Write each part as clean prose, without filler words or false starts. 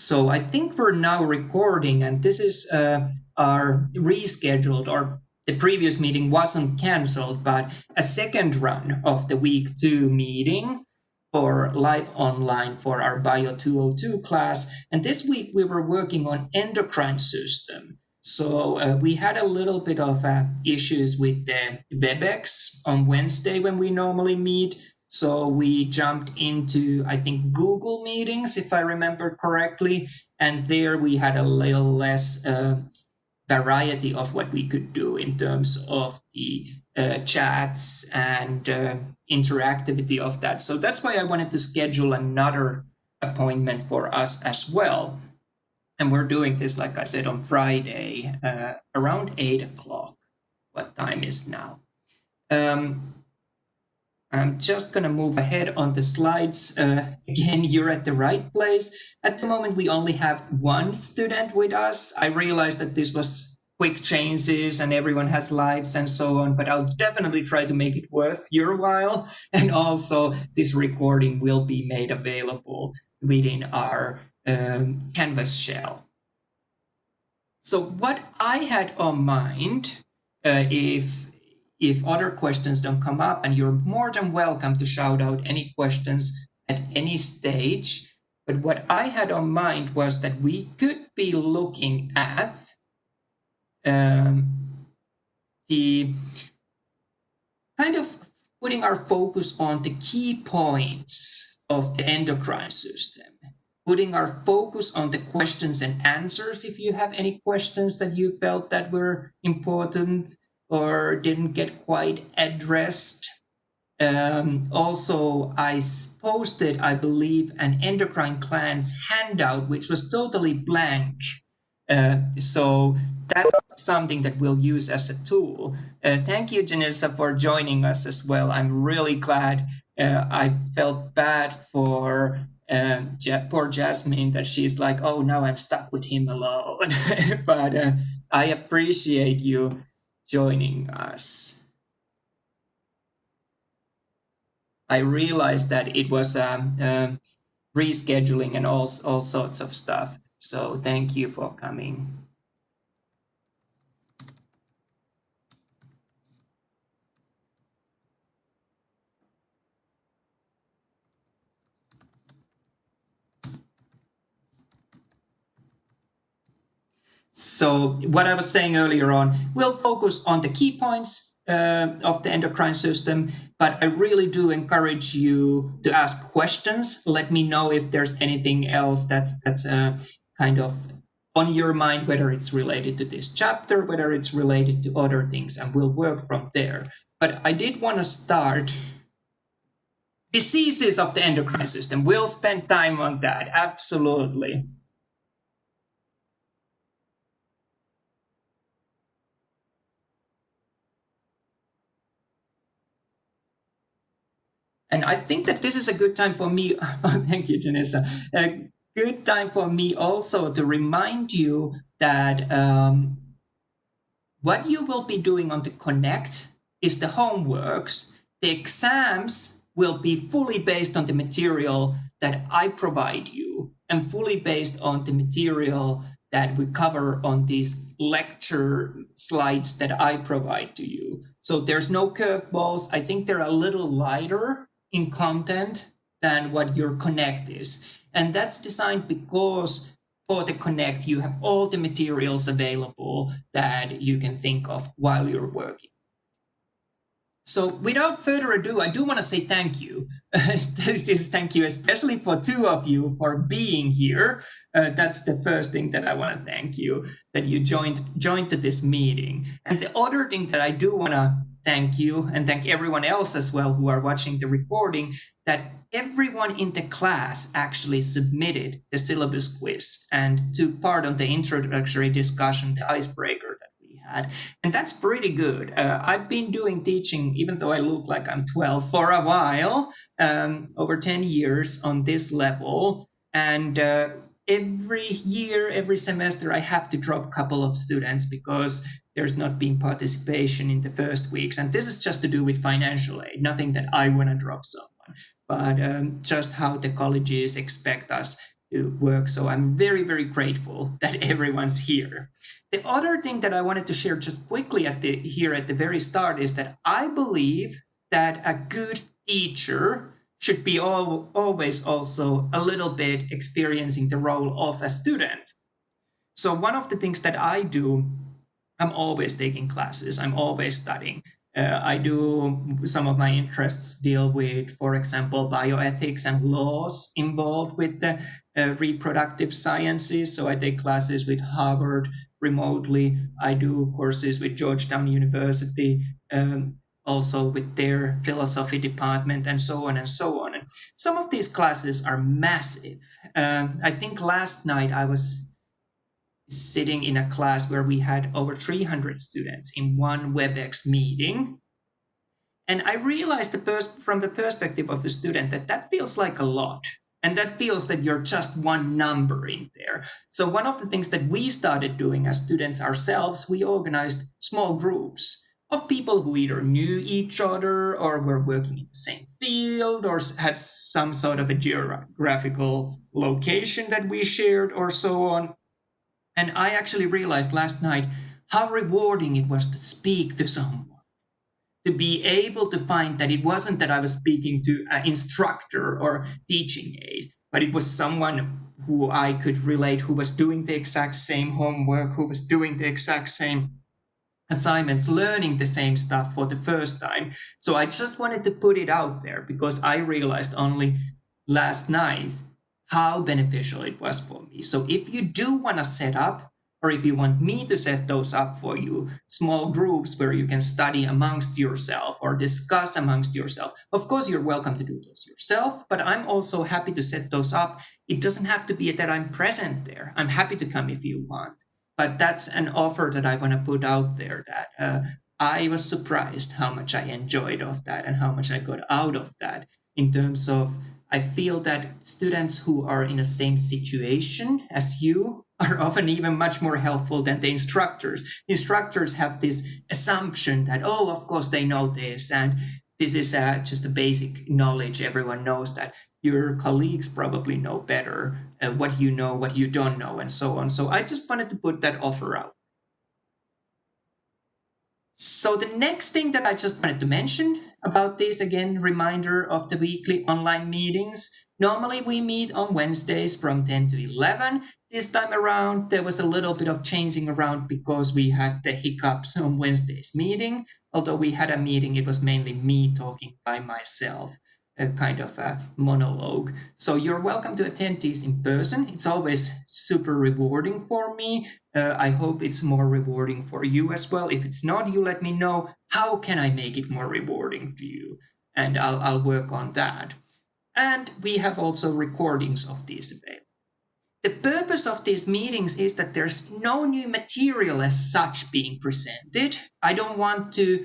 So I think we're now recording, and this is our rescheduled, or the previous meeting wasn't canceled, but a second run of the week 2 meeting for live online for our BIO202 class. And this week we were working on endocrine system. So we had a little bit of issues with the WebEx on Wednesday when we normally meet. So we jumped into, I think, Google Meetings, if I remember correctly. And there we had a little less variety of what we could do in terms of the chats and interactivity of that. So that's why I wanted to schedule another appointment for us as well. And we're doing this, like I said, on Friday around 8 o'clock. What time is now? I'm just going to move ahead on the slides. Again, you're at the right place. At the moment, we only have one student with us. I realized that this was quick changes and everyone has lives and so on, but I'll definitely try to make it worth your while. And also, this recording will be made available within our Canvas shell. So what I had on mind, if other questions don't come up, and you're more than welcome to shout out any questions at any stage. But what I had on mind was that we could be looking at the kind of putting our focus on the key points of the endocrine system, putting our focus on the questions and answers. If you have any questions that you felt that were important or didn't get quite addressed. Also, I posted, I believe, an endocrine glands handout, which was totally blank. So that's something that we'll use as a tool. Thank you, Janessa, for joining us as well. I'm really glad. I felt bad for poor Jasmine, that she's like, oh, now I'm stuck with him alone. But I appreciate you joining us. I realized that it was rescheduling and all sorts of stuff. So thank you for coming. So what I was saying earlier on, we'll focus on the key points of the endocrine system, but I really do encourage you to ask questions. Let me know if there's anything else that's kind of on your mind, whether it's related to this chapter, whether it's related to other things, and we'll work from there. But I did want to start diseases of the endocrine system. We'll spend time on that, absolutely. And I think that this is a good time for me. Thank you, Janessa. A good time for me also to remind you that what you will be doing on the Connect is the homeworks. The exams will be fully based on the material that I provide you and fully based on the material that we cover on these lecture slides that I provide to you. So there's no curveballs. I think they're a little lighter in content than what your Connect is. And that's designed because for the Connect, you have all the materials available that you can think of while you're working. So without further ado, I do want to say thank you. Thank you especially for 2 of you for being here. That's the first thing that I want to thank you, that you joined to this meeting. And the other thing that I do want to thank you and thank everyone else as well who are watching the recording, that everyone in the class actually submitted the syllabus quiz and took part on the introductory discussion, the icebreaker that we had. And that's pretty good. I've been doing teaching, even though I look like I'm 12, for a while, over 10 years on this level. And every year, every semester, I have to drop a couple of students because there's not been participation in the first weeks. And this is just to do with financial aid, nothing that I want to drop someone, but just how the colleges expect us to work. So I'm very, very grateful that everyone's here. The other thing that I wanted to share just quickly here at the very start is that I believe that a good teacher should be always also a little bit experiencing the role of a student. So one of the things that I do, I'm always taking classes, I'm always studying. I do some of my interests deal with, for example, bioethics and laws involved with the reproductive sciences. So I take classes with Harvard remotely. I do courses with Georgetown University, also with their philosophy department, and so on and so on. And some of these classes are massive. I think last night I was sitting in a class where we had over 300 students in one WebEx meeting. And I realized from the perspective of a student that feels like a lot. And that feels that you're just one number in there. So one of the things that we started doing as students ourselves, we organized small groups of people who either knew each other or were working in the same field or had some sort of a geographical location that we shared or so on. And I actually realized last night how rewarding it was to speak to someone, to be able to find that it wasn't that I was speaking to an instructor or teaching aid, but it was someone who I could relate, who was doing the exact same homework, who was doing the exact same assignments, learning the same stuff for the first time. So I just wanted to put it out there because I realized only last night how beneficial it was for me. So if you do want to set up, or if you want me to set those up for you, small groups where you can study amongst yourself or discuss amongst yourself, of course, you're welcome to do those yourself, but I'm also happy to set those up. It doesn't have to be that I'm present there. I'm happy to come if you want. But that's an offer that I want to put out there that I was surprised how much I enjoyed of that and how much I got out of that in terms of I feel that students who are in the same situation as you are often even much more helpful than the instructors. Instructors have this assumption that, oh, of course they know this, and this is just a basic knowledge. Everyone knows that. Your colleagues probably know better what you know, what you don't know, and so on. So I just wanted to put that offer out. So the next thing that I just wanted to mention about this, again, reminder of the weekly online meetings. Normally we meet on Wednesdays from 10 to 11. This time around, there was a little bit of changing around because we had the hiccups on Wednesday's meeting. Although we had a meeting, it was mainly me talking by myself, a kind of a monologue. So you're welcome to attend these in person. It's always super rewarding for me. I hope it's more rewarding for you as well. If it's not, you let me know. How can I make it more rewarding to you? And I'll work on that. And we have also recordings of these available. The purpose of these meetings is that there's no new material as such being presented. I don't want to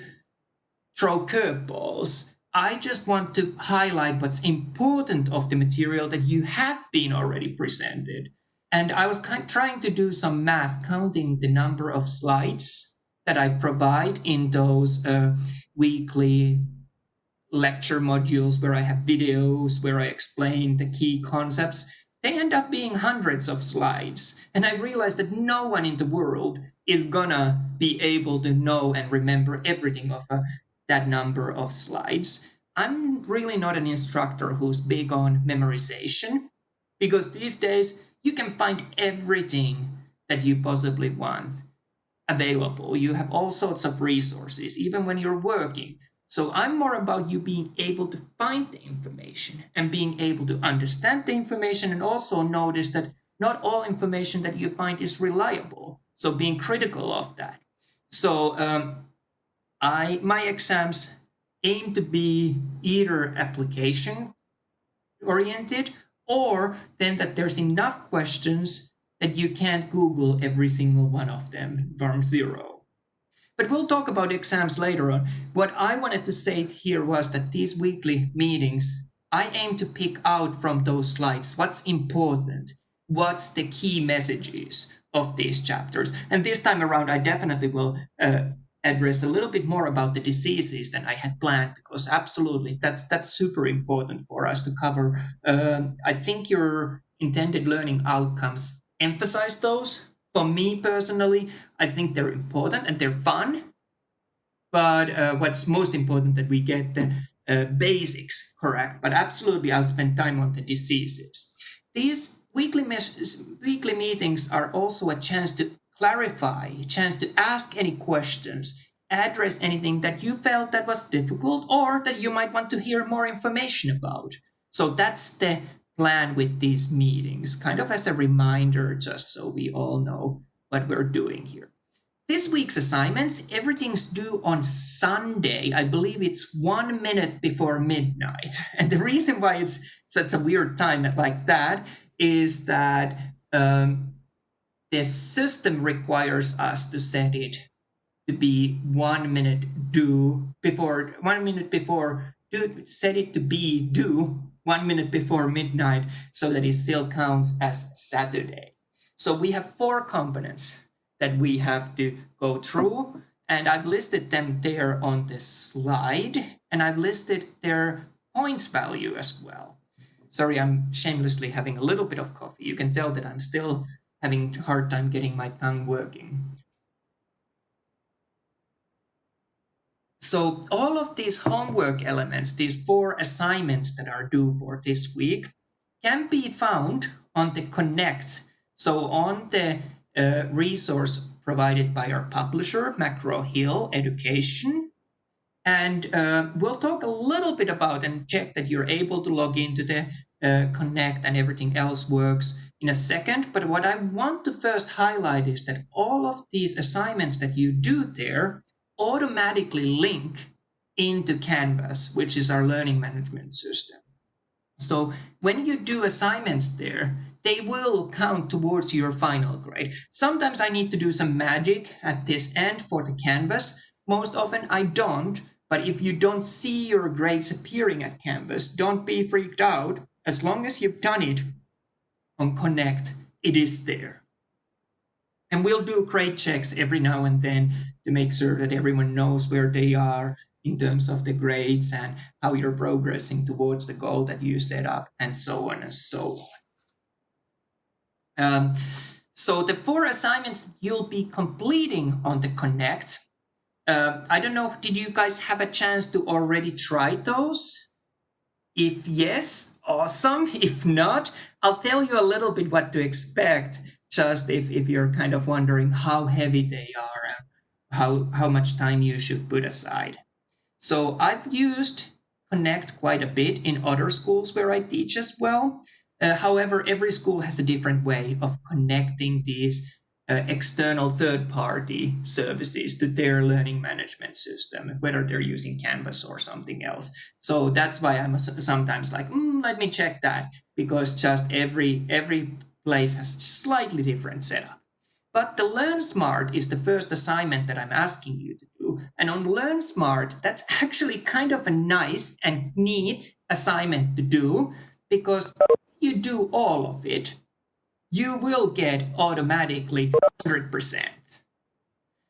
throw curveballs. I just want to highlight what's important of the material that you have been already presented. And I was trying to do some math, counting the number of slides that I provide in those weekly lecture modules where I have videos, where I explain the key concepts. They end up being hundreds of slides. And I realized that no one in the world is gonna be able to know and remember everything of that number of slides. I'm really not an instructor who's big on memorization, because these days you can find everything that you possibly want available. You have all sorts of resources, even when you're working. So I'm more about you being able to find the information and being able to understand the information, and also notice that not all information that you find is reliable. So being critical of that. So my exams aim to be either application oriented, or then that there's enough questions that you can't Google every single one of them from zero. But we'll talk about exams later on. What I wanted to say here was that these weekly meetings, I aim to pick out from those slides what's important, what's the key messages of these chapters. And this time around, I definitely will address a little bit more about the diseases than I had planned, because absolutely that's super important for us to cover. I think you're intended learning outcomes, emphasize those. For me personally, I think they're important and they're fun. But what's most important that we get the basics correct. But absolutely, I'll spend time on the diseases. These weekly meetings are also a chance to clarify, a chance to ask any questions, address anything that you felt that was difficult or that you might want to hear more information about. So that's the plan with these meetings, kind of as a reminder, just so we all know what we're doing here. This week's assignments, everything's due on Sunday. I believe it's 1 minute before midnight. And the reason why it's such a weird time like that is that the system requires us to set it to be 1 minute due before 1 minute before set it to be due 1 minute before midnight so that it still counts as Saturday. So we have 4 components that we have to go through, and I've listed them there on this slide, and I've listed their points value as well. Sorry, I'm shamelessly having a little bit of coffee. You can tell that I'm still having a hard time getting my tongue working. So all of these homework elements, these 4 assignments that are due for this week, can be found on the Connect. So on the resource provided by our publisher, McGraw-Hill Education. And we'll talk a little bit about and check that you're able to log into the Connect and everything else works in a second. But what I want to first highlight is that all of these assignments that you do there automatically link into Canvas, which is our learning management system. So when you do assignments there, they will count towards your final grade. Sometimes I need to do some magic at this end for the Canvas. Most often I don't, but if you don't see your grades appearing at Canvas, don't be freaked out. As long as you've done it on Connect, it is there. And we'll do grade checks every now and then to make sure that everyone knows where they are in terms of the grades and how you're progressing towards the goal that you set up, and so on and so on. So the 4 assignments that you'll be completing on the Connect, I don't know, did you guys have a chance to already try those? If yes, awesome. If not, I'll tell you a little bit what to expect, just if you're kind of wondering how heavy they are and how much time you should put aside. So I've used Connect quite a bit in other schools where I teach as well. However, every school has a different way of connecting these external third-party services to their learning management system, whether they're using Canvas or something else. So that's why I'm sometimes like, let me check that, because just every place has slightly different setup. But the LearnSmart is the first assignment that I'm asking you to do. And on LearnSmart, that's actually kind of a nice and neat assignment to do, because if you do all of it, you will get automatically 100%.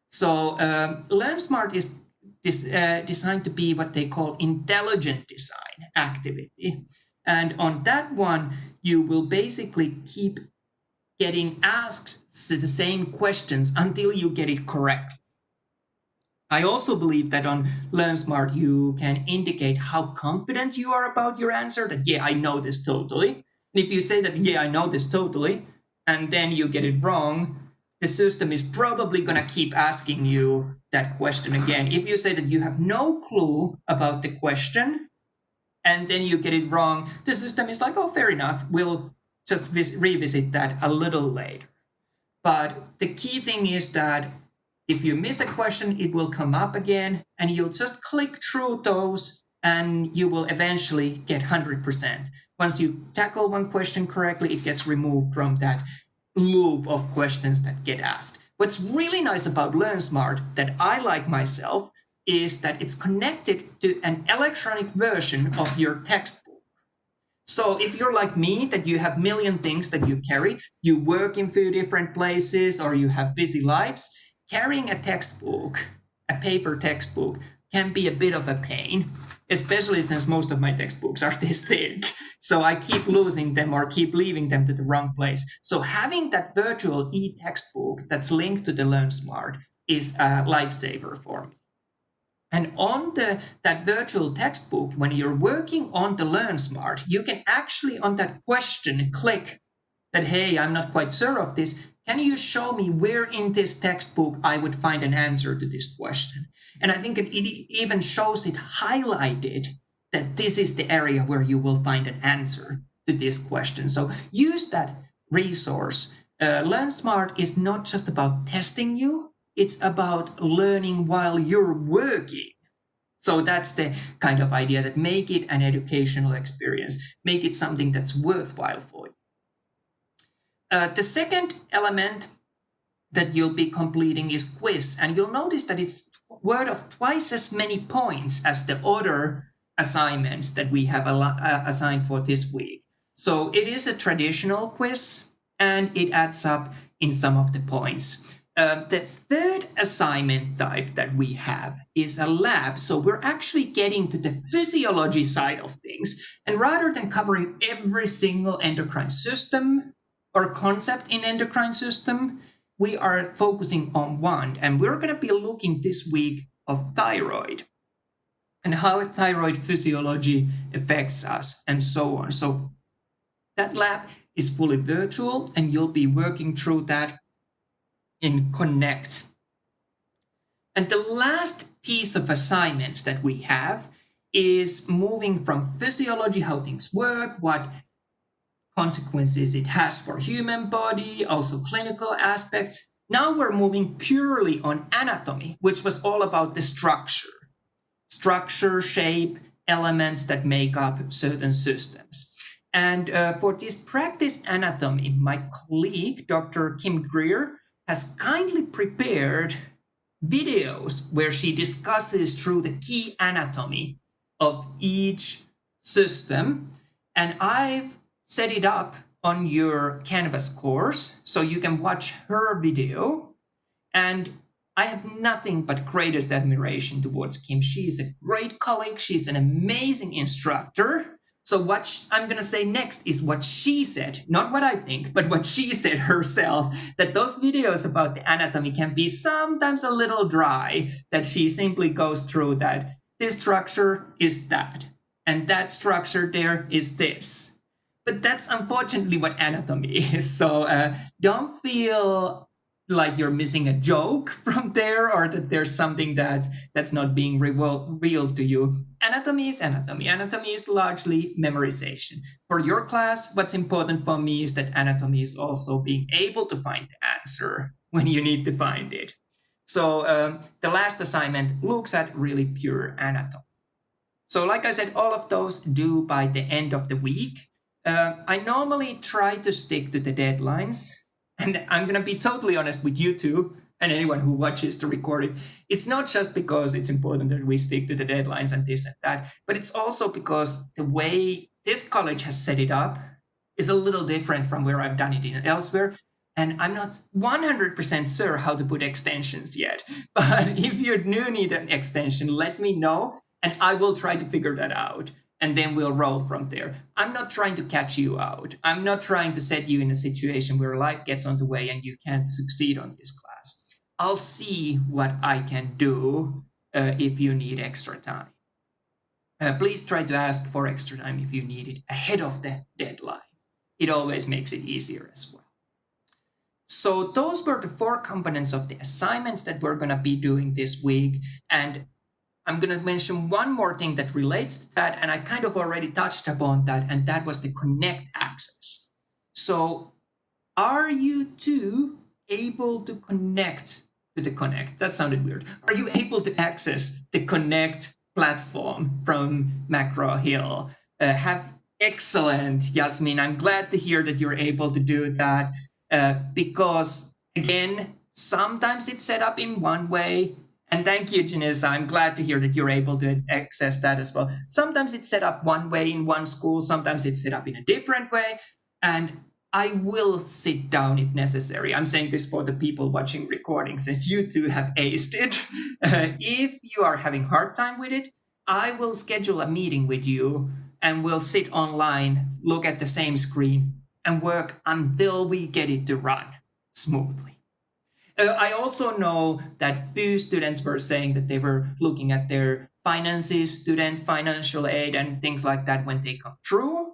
So LearnSmart is designed to be what they call intelligent design activity. And on that one, you will basically keep getting asked the same questions until you get it correct. I also believe that on LearnSmart, you can indicate how confident you are about your answer, that, yeah, I know this totally. And if you say that, yeah, I know this totally, and then you get it wrong, the system is probably going to keep asking you that question again. If you say that you have no clue about the question, and then you get it wrong, the system is like, oh, fair enough, we'll just revisit that a little later. But the key thing is that if you miss a question, it will come up again, and you'll just click through those, and you will eventually get 100%. Once you tackle one question correctly, it gets removed from that loop of questions that get asked. What's really nice about LearnSmart that I like myself is that it's connected to an electronic version of your textbook. So if you're like me, that you have a million things that you carry, you work in a few different places, or you have busy lives, carrying a textbook, a paper textbook, can be a bit of a pain, especially since most of my textbooks are this thick. So I keep losing them or keep leaving them to the wrong place. So having that virtual e-textbook that's linked to the LearnSmart is a lifesaver for me. And on that virtual textbook, when you're working on the LearnSmart, you can actually on that question click that, hey, I'm not quite sure of this. Can you show me where in this textbook I would find an answer to this question? And I think it even shows it highlighted that this is the area where you will find an answer to this question. So use that resource. LearnSmart is not just about testing you, it's about learning while you're working. So that's the kind of idea, that make it an educational experience, make it something that's worthwhile for you. The second element that you'll be completing is quiz, and you'll notice that it's worth twice as many points as the other assignments that we have assigned for this week. So it is a traditional quiz, and it adds up in some of the points. The third assignment type that we have is a lab. So we're actually getting to the physiology side of things. And rather than covering every single endocrine system or concept in endocrine system, we are focusing on one. And we're going to be looking this week of thyroid and how thyroid physiology affects us and so on. So that lab is fully virtual, and you'll be working through that in Connect. And the last piece of assignments that we have is moving from physiology, how things work, what consequences it has for human body, also clinical aspects. Now we're moving purely on anatomy, which was all about the structure, shape, elements that make up certain systems. And for this practice anatomy, my colleague, Dr. Kim Greer, has kindly prepared videos where she discusses through the key anatomy of each system. And I've set it up on your Canvas course so you can watch her video. And I have nothing but greatest admiration towards Kim. She is a great colleague. She's an amazing instructor. So what I'm going to say next is what she said, not what I think, but what she said herself, that those videos about the anatomy can be sometimes a little dry, that she simply goes through that this structure is that, and that structure there is this. But that's unfortunately what anatomy is. So don't feel like you're missing a joke from there, or that there's something that's not being revealed to you. Anatomy is anatomy. Anatomy is largely memorization. For your class, what's important for me is that anatomy is also being able to find the answer when you need to find it. So the last assignment looks at really pure anatomy. So like I said, all of those due by the end of the week. I normally try to stick to the deadlines. And I'm going to be totally honest with you two and anyone who watches the recording. It's not just because it's important that we stick to the deadlines and this and that, but it's also because the way this college has set it up is a little different from where I've done it elsewhere. And I'm not 100% sure how to put extensions yet. But if you do need an extension, let me know and I will try to figure that out. And then we'll roll from there. I'm not trying to catch you out. I'm not trying to set you in a situation where life gets on the way and you can't succeed on this class. I'll see what I can do if you need extra time. Please try to ask for extra time if you need it ahead of the deadline. It always makes it easier as well. So those were the 4 components of the assignments that we're going to be doing this week. And I'm going to mention one more thing that relates to that, and I kind of already touched upon that, and that was the Connect access. So are you two able to connect to the Connect? That sounded weird. Are you able to access the Connect platform from McGraw-Hill? Excellent, Yasmin. I'm glad to hear that you're able to do that because, again, sometimes it's set up in one way. And thank you, Janissa. I'm glad to hear that you're able to access that as well. Sometimes it's set up one way in one school. Sometimes it's set up in a different way. And I will sit down if necessary. I'm saying this for the people watching recording, since you two have aced it. If you are having hard time with it, I will schedule a meeting with you and we'll sit online, look at the same screen, and work until we get it to run smoothly. I also know that few students were saying that they were looking at their finances, student financial aid, and things like that when they come true.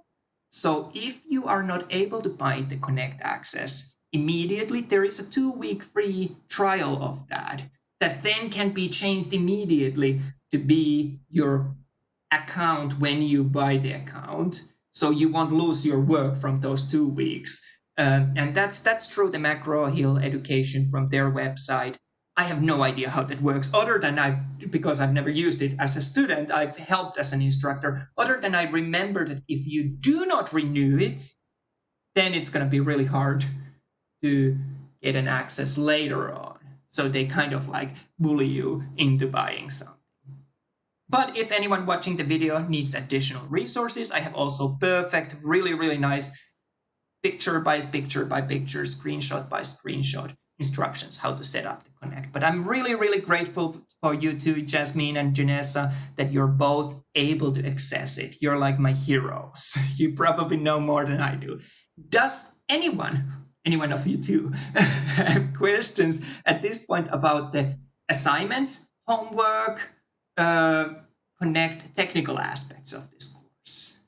So if you are not able to buy the Connect access immediately, there is a 2-week free trial of that then can be changed immediately to be your account when you buy the account. So you won't lose your work from those 2 weeks. And that's through the McGraw Hill education from their website. I have no idea how that works, other than because I've never used it as a student. I've helped as an instructor. Other than I remember that if you do not renew it, then it's going to be really hard to get an access later on. So they kind of like bully you into buying something. But if anyone watching the video needs additional resources, I have also perfect, really, really nice picture by picture by picture, screenshot by screenshot instructions how to set up the Connect. But I'm really, really grateful for you two, Jasmine and Janessa, that you're both able to access it. You're like my heroes. You probably know more than I do. Does anyone of you two have questions at this point about the assignments, homework, Connect technical aspects of this course?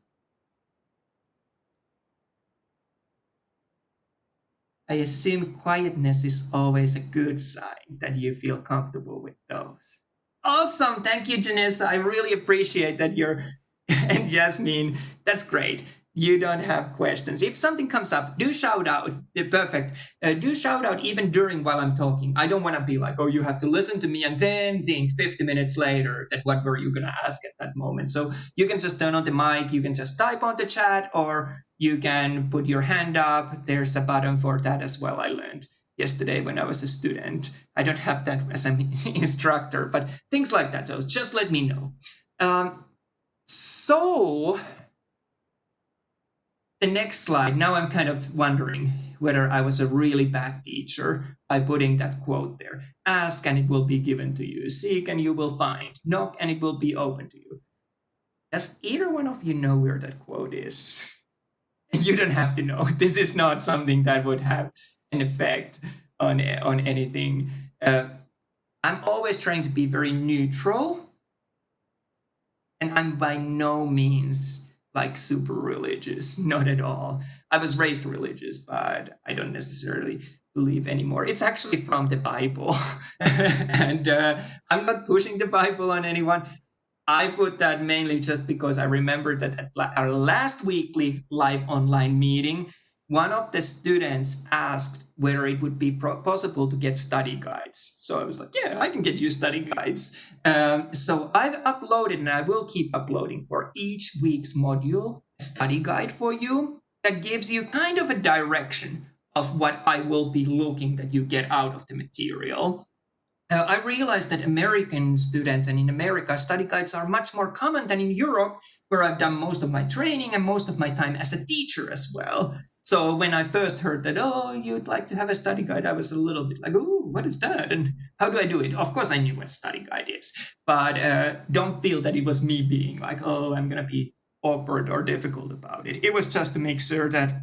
I assume quietness is always a good sign that you feel comfortable with those. Awesome. Thank you, Janessa. I really appreciate that you're, and Jasmine, that's great. You don't have questions. If something comes up, do shout out. Perfect. Do shout out even during while I'm talking. I don't want to be like, oh, you have to listen to me and then think 50 minutes later that what were you going to ask at that moment. So you can just turn on the mic. You can just type on the chat, or you can put your hand up. There's a button for that as well. I learned yesterday when I was a student. I don't have that as an instructor, but things like that. So just let me know. So the next slide, now I'm kind of wondering whether I was a really bad teacher by putting that quote there. Ask and it will be given to you. Seek and you will find. Knock and it will be open to you. Does either one of you know where that quote is? You don't have to know. This is not something that would have an effect on anything. I'm always trying to be very neutral, and I'm by no means like super religious, not at all. I was raised religious, but I don't necessarily believe anymore. It's actually from the Bible. And I'm not pushing the Bible on anyone. I put that mainly just because I remember that at our last weekly live online meeting, one of the students asked whether it would be possible to get study guides. So I was like, yeah, I can get you study guides. So I've uploaded, and I will keep uploading for each week's module, a study guide for you that gives you kind of a direction of what I will be looking that you get out of the material. I realized that American students and in America, study guides are much more common than in Europe, where I've done most of my training and most of my time as a teacher as well. So when I first heard that, oh, you'd like to have a study guide, I was a little bit like, oh, what is that? And how do I do it? Of course, I knew what a study guide is, but don't feel that it was me being like, oh, I'm going to be awkward or difficult about it. It was just to make sure that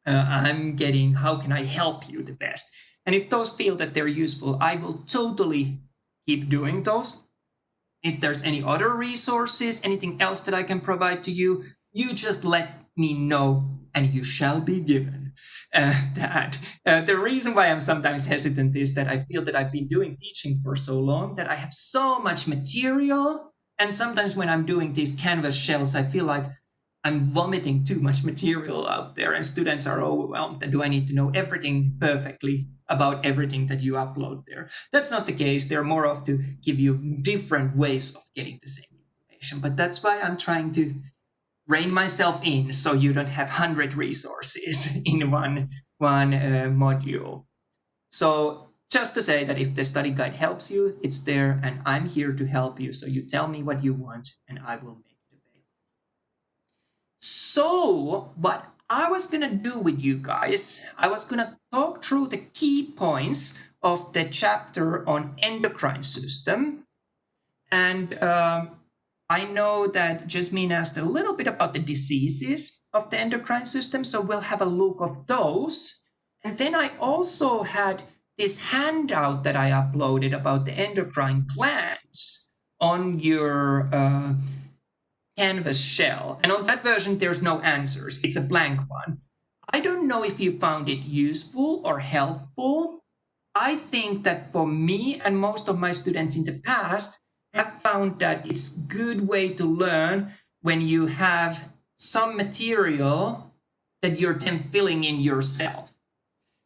I'm getting, how can I help you the best? And if those feel that they're useful, I will totally keep doing those. If there's any other resources, anything else that I can provide to you, you just let me know and you shall be given that. The reason why I'm sometimes hesitant is that I feel that I've been doing teaching for so long that I have so much material. And sometimes when I'm doing these Canvas shells, I feel like I'm vomiting too much material out there and students are overwhelmed. And do I need to know everything perfectly about everything that you upload there? That's not the case. They're more of to give you different ways of getting the same information. But that's why I'm trying to rein myself in so you don't have 100 resources in one module. So just to say that if the study guide helps you, it's there and I'm here to help you. So you tell me what you want and I will make it available. So what I was going to do with you guys, I was going to talk through the key points of the chapter on endocrine system. And I know that Jasmine asked a little bit about the diseases of the endocrine system, so we'll have a look of those. And then I also had this handout that I uploaded about the endocrine glands on your Canvas shell. And on that version, there's no answers. It's a blank one. I don't know if you found it useful or helpful. I think that for me and most of my students in the past have found that it's a good way to learn when you have some material that you're then filling in yourself.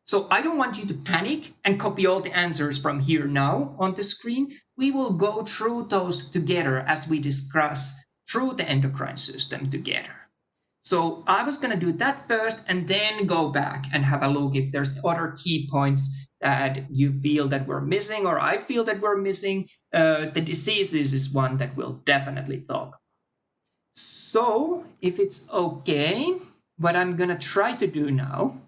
So I don't want you to panic and copy all the answers from here now on the screen. We will go through those together as we discuss through the endocrine system together. So I was going to do that first and then go back and have a look if there's other key points that you feel that we're missing or I feel that we're missing. The diseases is one that we'll definitely talk about. So if it's okay, what I'm going to try to do now,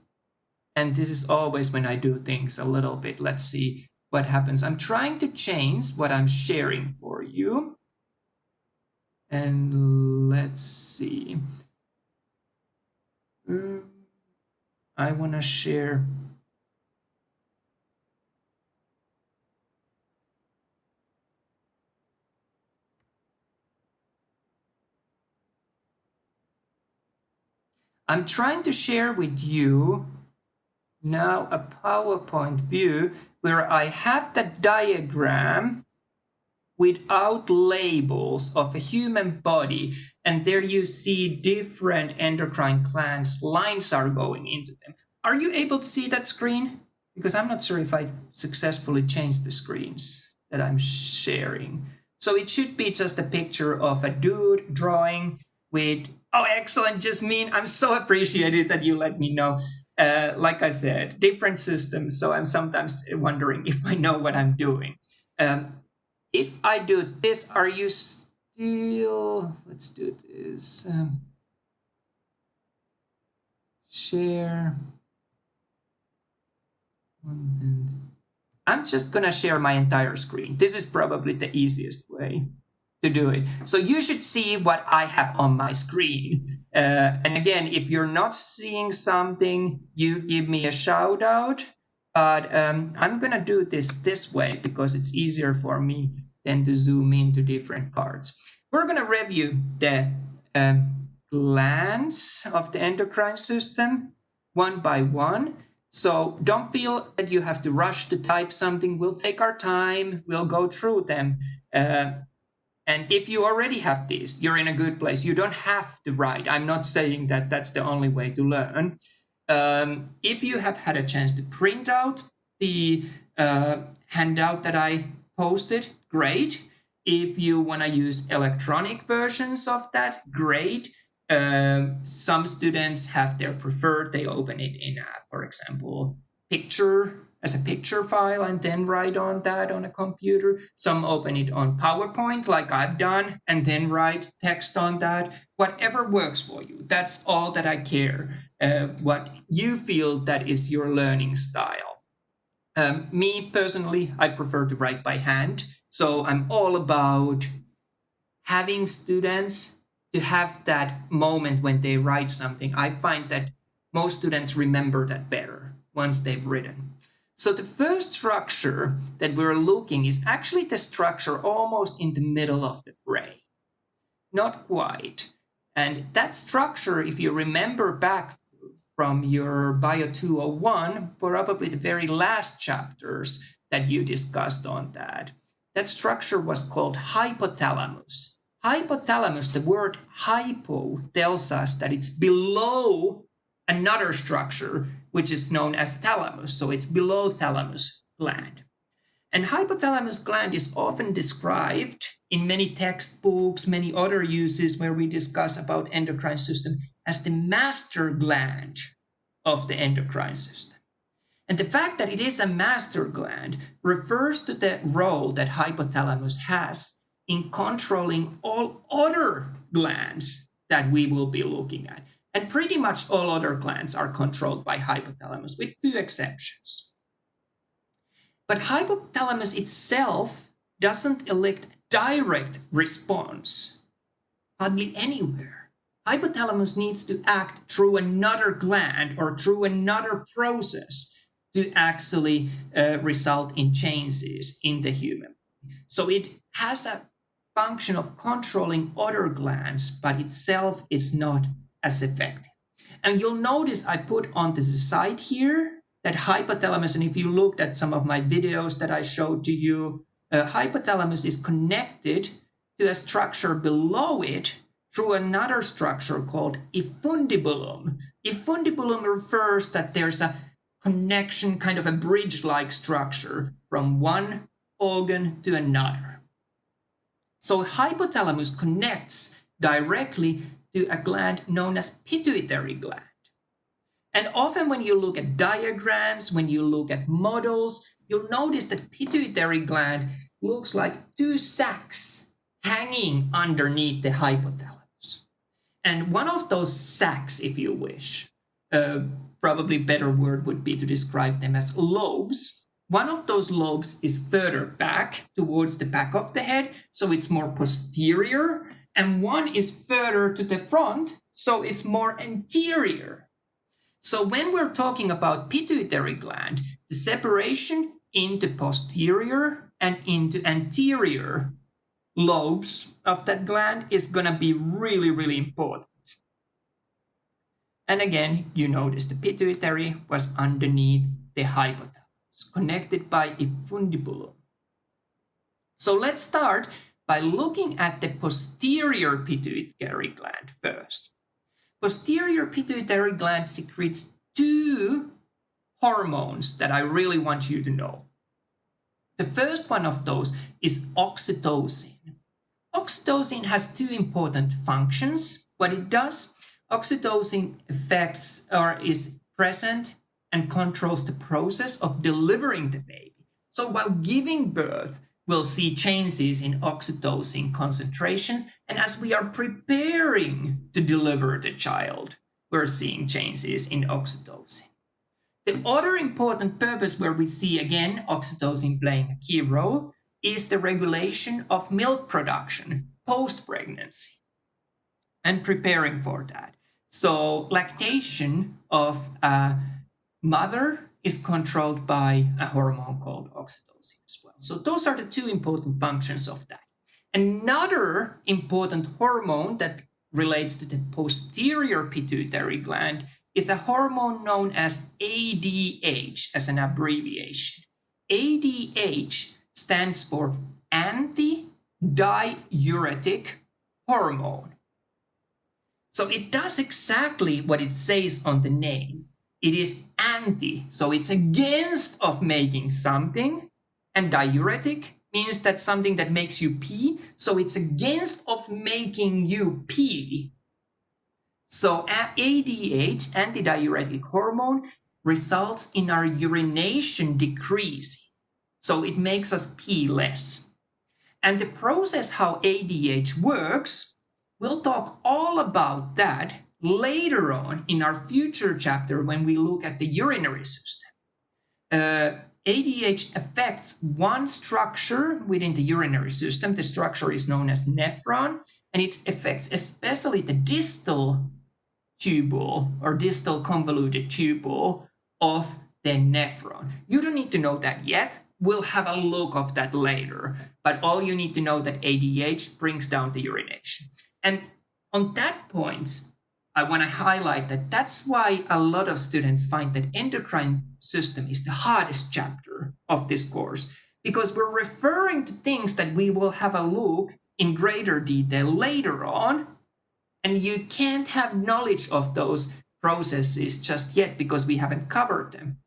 and this is always when I do things a little bit, let's see what happens. I'm trying to change what I'm sharing for you. And let's see. I want to share. I'm trying to share with you now a PowerPoint view where I have the diagram without labels of a human body, and there you see different endocrine glands, lines are going into them. Are you able to see that screen? Because I'm not sure if I successfully changed the screens that I'm sharing. So it should be just a picture of a dude drawing with, oh, excellent, Jasmine. I'm so appreciated that you let me know. Like I said, different systems, so I'm sometimes wondering if I know what I'm doing. If I do this, are you still, let's do this, share, content. I'm just gonna share my entire screen. This is probably the easiest way to do it. So you should see what I have on my screen. And again, if you're not seeing something, you give me a shout out. But I'm gonna do this way because it's easier for me than to zoom into different parts. We're gonna review the glands of the endocrine system one by one. So don't feel that you have to rush to type something. We'll take our time. We'll go through them. And if you already have this, you're in a good place. You don't have to write. I'm not saying that that's the only way to learn. If you have had a chance to print out the handout that I posted, great. If you want to use electronic versions of that, great. Some students have their preferred, they open it in, for example, picture as a picture file and then write on that on a computer. Some open it on PowerPoint like I've done and then write text on that. Whatever works for you. That's all that I care. What you feel that is your learning style. Me personally, I prefer to write by hand. So I'm all about having students to have that moment when they write something. I find that most students remember that better once they've written. So the first structure that we're looking is actually the structure almost in the middle of the brain. Not quite. And that structure, if you remember back from your BIO201, probably the very last chapters that you discussed on that, that structure was called hypothalamus. Hypothalamus, the word hypo tells us that it's below another structure, which is known as thalamus. So it's below thalamus gland. And hypothalamus gland is often described in many textbooks, many other uses where we discuss about endocrine system as the master gland of the endocrine system. And the fact that it is a master gland refers to the role that hypothalamus has in controlling all other glands that we will be looking at. And pretty much all other glands are controlled by hypothalamus, with few exceptions. But hypothalamus itself doesn't elicit direct response hardly anywhere. Hypothalamus needs to act through another gland or through another process to actually result in changes in the human. So it has a function of controlling other glands, but itself is not as effective. And you'll notice I put on the side here that hypothalamus, and if you looked at some of my videos that I showed to you, hypothalamus is connected to a structure below it through another structure called infundibulum. Infundibulum refers that there's a connection, kind of a bridge-like structure from one organ to another. So hypothalamus connects directly to a gland known as pituitary gland. And often when you look at diagrams, when you look at models, you'll notice that pituitary gland looks like two sacs hanging underneath the hypothalamus. And one of those sacs, if you wish, probably better word would be to describe them as lobes. One of those lobes is further back towards the back of the head, so it's more posterior, and one is further to the front, so it's more anterior. So when we're talking about pituitary gland, the separation into posterior and into anterior lobes of that gland is going to be really, really important. And again, you notice the pituitary was underneath the hypothalamus, connected by infundibulum. So let's start by looking at the posterior pituitary gland first. Posterior pituitary gland secretes two hormones that I really want you to know. The first one of those is oxytocin. Oxytocin has two important functions. What it does, oxytocin affects or is present and controls the process of delivering the baby. So while giving birth, we'll see changes in oxytocin concentrations, and as we are preparing to deliver the child, we're seeing changes in oxytocin. The other important purpose where we see again oxytocin playing a key role is the regulation of milk production post-pregnancy and preparing for that. So lactation of a mother is controlled by a hormone called oxytocin as well. So those are the two important functions of that. Another important hormone that relates to the posterior pituitary gland is a hormone known as ADH as an abbreviation. ADH stands for antidiuretic hormone. So it does exactly what it says on the name. It is anti, so it's against of making something, and diuretic means that something that makes you pee, so it's against of making you pee. So ADH, antidiuretic hormone, results in our urination decreasing. So it makes us pee less. And the process how ADH works, we'll talk all about that later on in our future chapter when we look at the urinary system. ADH affects one structure within the urinary system. The structure is known as nephron, and it affects especially the distal tubule or distal convoluted tubule of the nephron. You don't need to know that yet. We'll have a look of that later. But all you need to know that ADH brings down the urination. And on that point, I want to highlight that that's why a lot of students find that endocrine system is the hardest chapter of this course, because we're referring to things that we will have a look in greater detail later on, and you can't have knowledge of those processes just yet because we haven't covered them.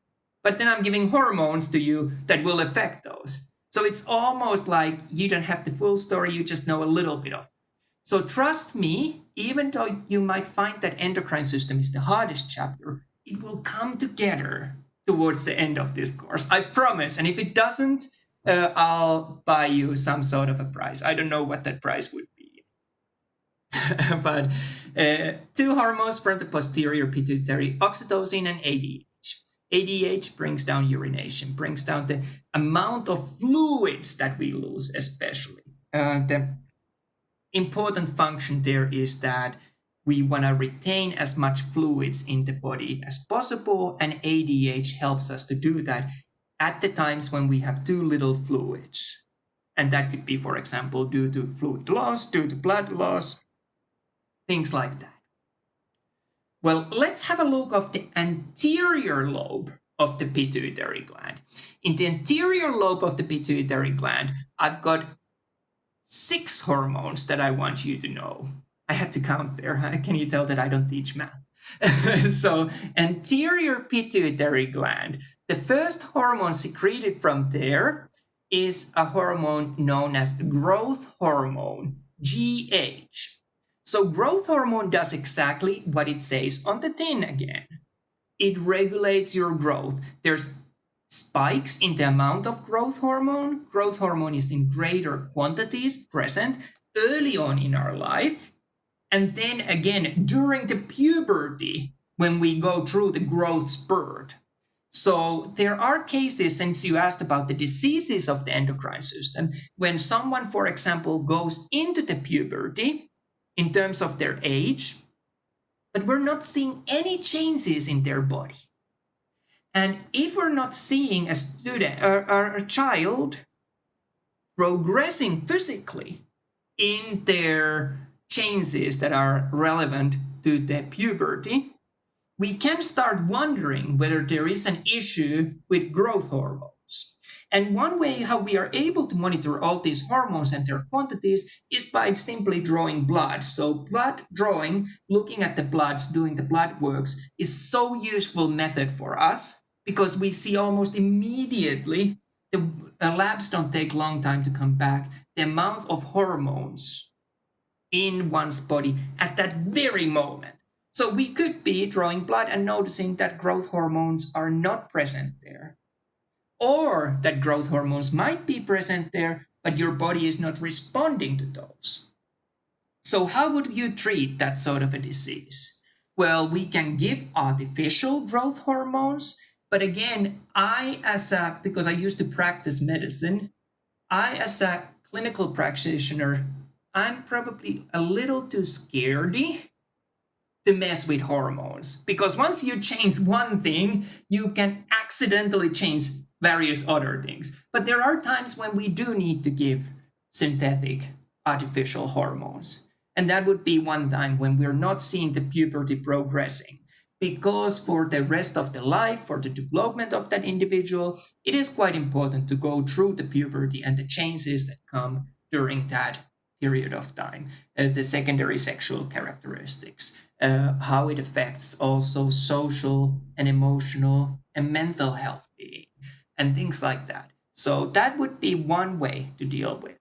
But then I'm giving hormones to you that will affect those. So it's almost like you don't have the full story, you just know a little bit of it. So trust me, even though you might find that endocrine system is the hardest chapter, it will come together towards the end of this course. I promise. And if it doesn't, I'll buy you some sort of a prize. I don't know what that prize would be. but two hormones from the posterior pituitary, oxytocin and ADH. ADH brings down urination, brings down the amount of fluids that we lose, especially. The important function there is that we want to retain as much fluids in the body as possible, and ADH helps us to do that at the times when we have too little fluids. And that could be, for example, due to fluid loss, due to blood loss, things like that. Well, let's have a look of the anterior lobe of the pituitary gland. In the anterior lobe of the pituitary gland, I've got 6 hormones that I want you to know. I had to count there. Can you tell that I don't teach math? So, anterior pituitary gland, the first hormone secreted from there is a hormone known as growth hormone, GH. So growth hormone does exactly what it says on the tin again. It regulates your growth. There's spikes in the amount of growth hormone. Growth hormone is in greater quantities present early on in our life. And then again, during the puberty, when we go through the growth spurt. So there are cases, since you asked about the diseases of the endocrine system, when someone, for example, goes into the puberty in terms of their age, but we're not seeing any changes in their body. And if we're not seeing a student or a child progressing physically in their changes that are relevant to the puberty, we can start wondering whether there is an issue with growth hormones. And one way how we are able to monitor all these hormones and their quantities is by simply drawing blood. So blood drawing, looking at the bloods, doing the blood works, is so useful method for us because we see almost immediately, the labs don't take long time to come back, the amount of hormones in one's body at that very moment. So we could be drawing blood and noticing that growth hormones are not present there. Or that growth hormones might be present there, but your body is not responding to those. So how would you treat that sort of a disease? Well, we can give artificial growth hormones, but again, because I used to practice medicine, I as a clinical practitioner, I'm probably a little too scaredy to mess with hormones, because once you change one thing, you can accidentally change various other things. But there are times when we do need to give synthetic artificial hormones. And that would be one time when we're not seeing the puberty progressing. Because for the rest of the life, for the development of that individual, it is quite important to go through the puberty and the changes that come during that period of time, the secondary sexual characteristics, how it affects also social and emotional and mental health being, and things like that. So that would be one way to deal with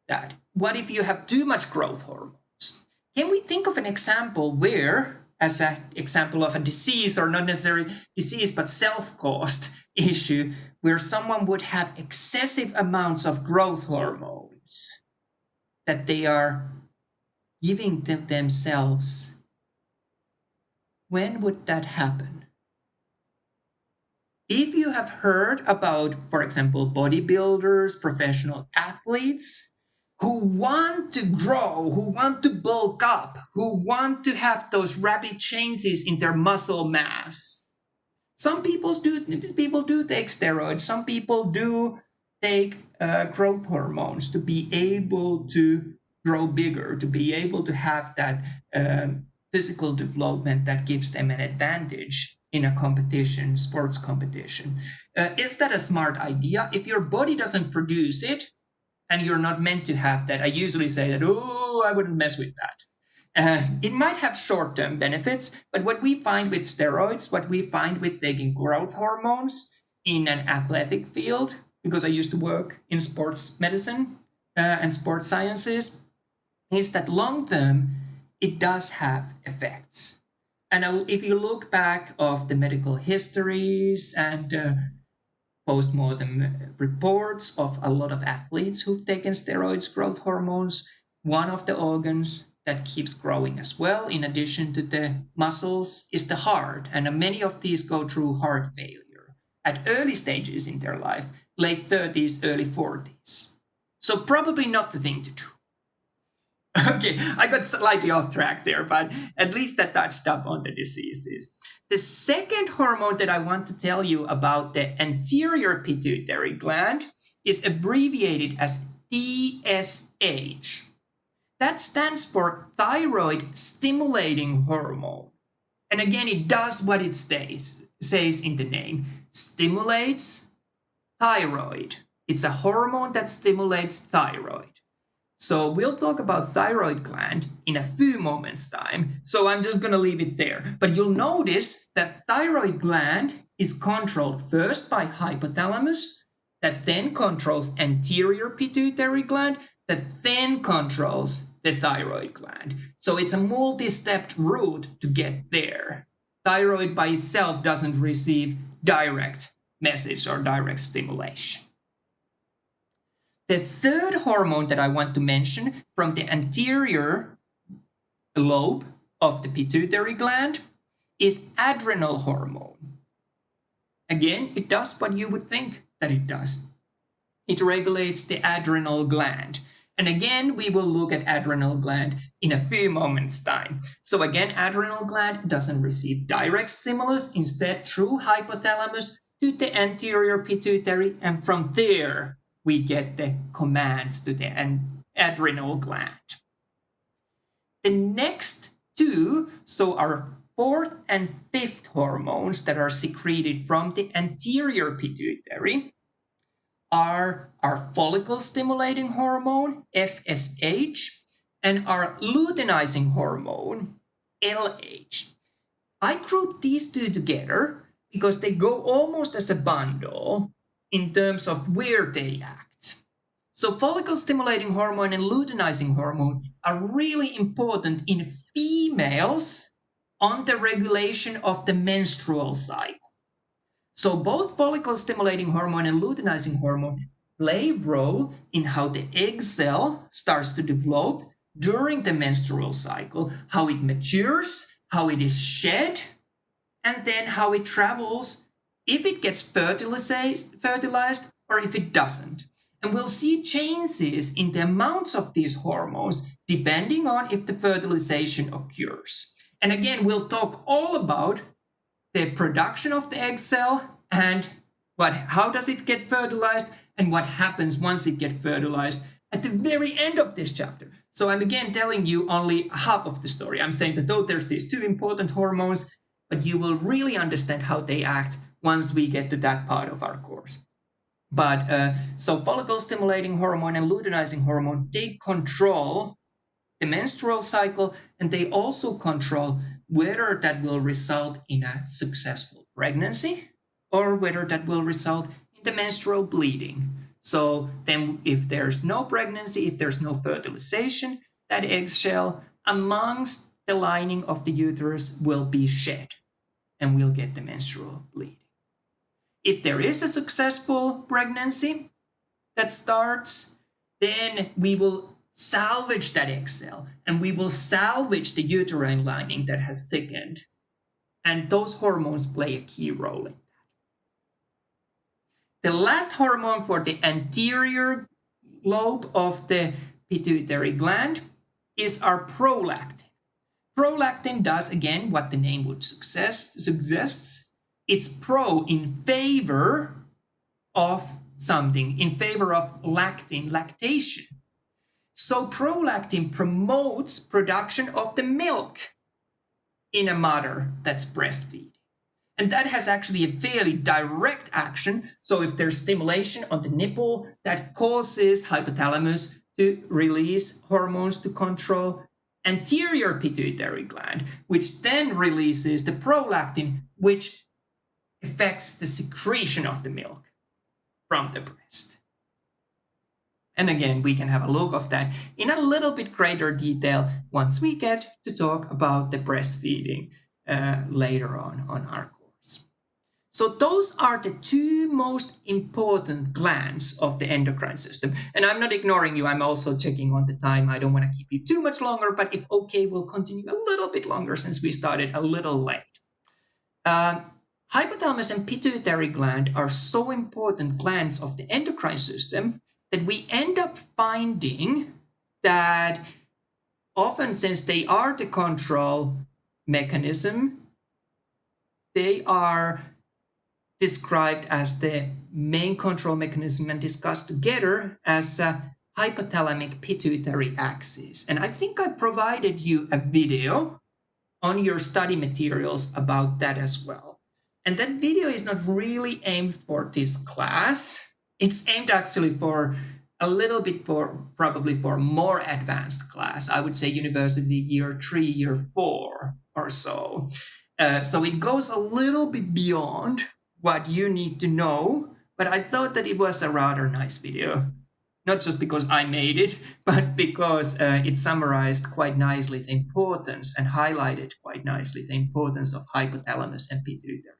that. What if you have too much growth hormones? Can we think of an example where, as an example of a disease, or not necessarily disease, but self-caused issue, where someone would have excessive amounts of growth hormones that they are giving to themselves? When would that happen? If you have heard about, for example, bodybuilders, professional athletes who want to grow, who want to bulk up, who want to have those rapid changes in their muscle mass, some people do take steroids, some people do take growth hormones to be able to grow bigger, to be able to have that physical development that gives them an advantage in a competition, sports competition. Is that a smart idea? If your body doesn't produce it and you're not meant to have that, I usually say that, oh, I wouldn't mess with that. It might have short-term benefits, but what we find with steroids, what we find with taking growth hormones in an athletic field, because I used to work in sports medicine and sports sciences, is that long-term, it does have effects. And if you look back of the medical histories and post-mortem reports of a lot of athletes who've taken steroids, growth hormones, one of the organs that keeps growing as well, in addition to the muscles, is the heart. And many of these go through heart failure at early stages in their life, late 30s, early 40s. So probably not the thing to do. Okay, I got slightly off track there, but at least I touched up on the diseases. The second hormone that I want to tell you about, the anterior pituitary gland, is abbreviated as TSH. That stands for thyroid stimulating hormone. And again, it does what it says in the name. Stimulates thyroid. It's a hormone that stimulates thyroid. So we'll talk about thyroid gland in a few moments' time. So I'm just going to leave it there. But you'll notice that thyroid gland is controlled first by hypothalamus, that then controls anterior pituitary gland, that then controls the thyroid gland. So it's a multi-stepped route to get there. Thyroid by itself doesn't receive direct message or direct stimulation. The third hormone that I want to mention from the anterior lobe of the pituitary gland is adrenal hormone. Again, it does what you would think that it does. It regulates the adrenal gland. And again, we will look at adrenal gland in a few moments' time. So again, adrenal gland doesn't receive direct stimulus, instead through hypothalamus to the anterior pituitary, and from there we get the commands to the adrenal gland. The next two, so our fourth and fifth hormones that are secreted from the anterior pituitary, are our follicle stimulating hormone, FSH, and our luteinizing hormone, LH. I grouped these two together because they go almost as a bundle in terms of where they act. So follicle stimulating hormone and luteinizing hormone are really important in females on the regulation of the menstrual cycle. So both follicle stimulating hormone and luteinizing hormone play a role in how the egg cell starts to develop during the menstrual cycle, how it matures, how it is shed, and then how it travels, if it gets fertilized or if it doesn't. And we'll see changes in the amounts of these hormones depending on if the fertilization occurs. And again, we'll talk all about the production of the egg cell and how does it get fertilized and what happens once it gets fertilized at the very end of this chapter. So I'm again telling you only half of the story. I'm saying that though there's these two important hormones, but you will really understand how they act once we get to that part of our course. But so follicle stimulating hormone and luteinizing hormone, they control the menstrual cycle, and they also control whether that will result in a successful pregnancy or whether that will result in the menstrual bleeding. So then if there's no pregnancy, if there's no fertilization, that eggshell amongst the lining of the uterus will be shed and we'll get the menstrual bleeding. If there is a successful pregnancy that starts, then we will salvage that egg cell and we will salvage the uterine lining that has thickened. And those hormones play a key role in that. The last hormone for the anterior lobe of the pituitary gland is our prolactin. Prolactin does again what the name would suggests. It's pro in favor of something, in favor of lactation. So prolactin promotes production of the milk in a mother that's breastfeeding. And that has actually a fairly direct action. So if there's stimulation on the nipple, that causes hypothalamus to release hormones to control anterior pituitary gland, which then releases the prolactin, which affects the secretion of the milk from the breast. And again, we can have a look of that in a little bit greater detail once we get to talk about the breastfeeding later on our course. So those are the two most important glands of the endocrine system. And I'm not ignoring you. I'm also checking on the time. I don't want to keep you too much longer, but if okay, we'll continue a little bit longer since we started a little late. Hypothalamus and pituitary gland are so important glands of the endocrine system that we end up finding that often, since they are the control mechanism, they are described as the main control mechanism and discussed together as a hypothalamic pituitary axis. And I think I provided you a video on your study materials about that as well. And that video is not really aimed for this class. It's aimed actually for a little bit probably for more advanced class. I would say university year 3, year 4 or so. So it goes a little bit beyond what you need to know, but I thought that it was a rather nice video. Not just because I made it, but because it summarized quite nicely the importance and highlighted quite nicely the importance of hypothalamus and pituitary.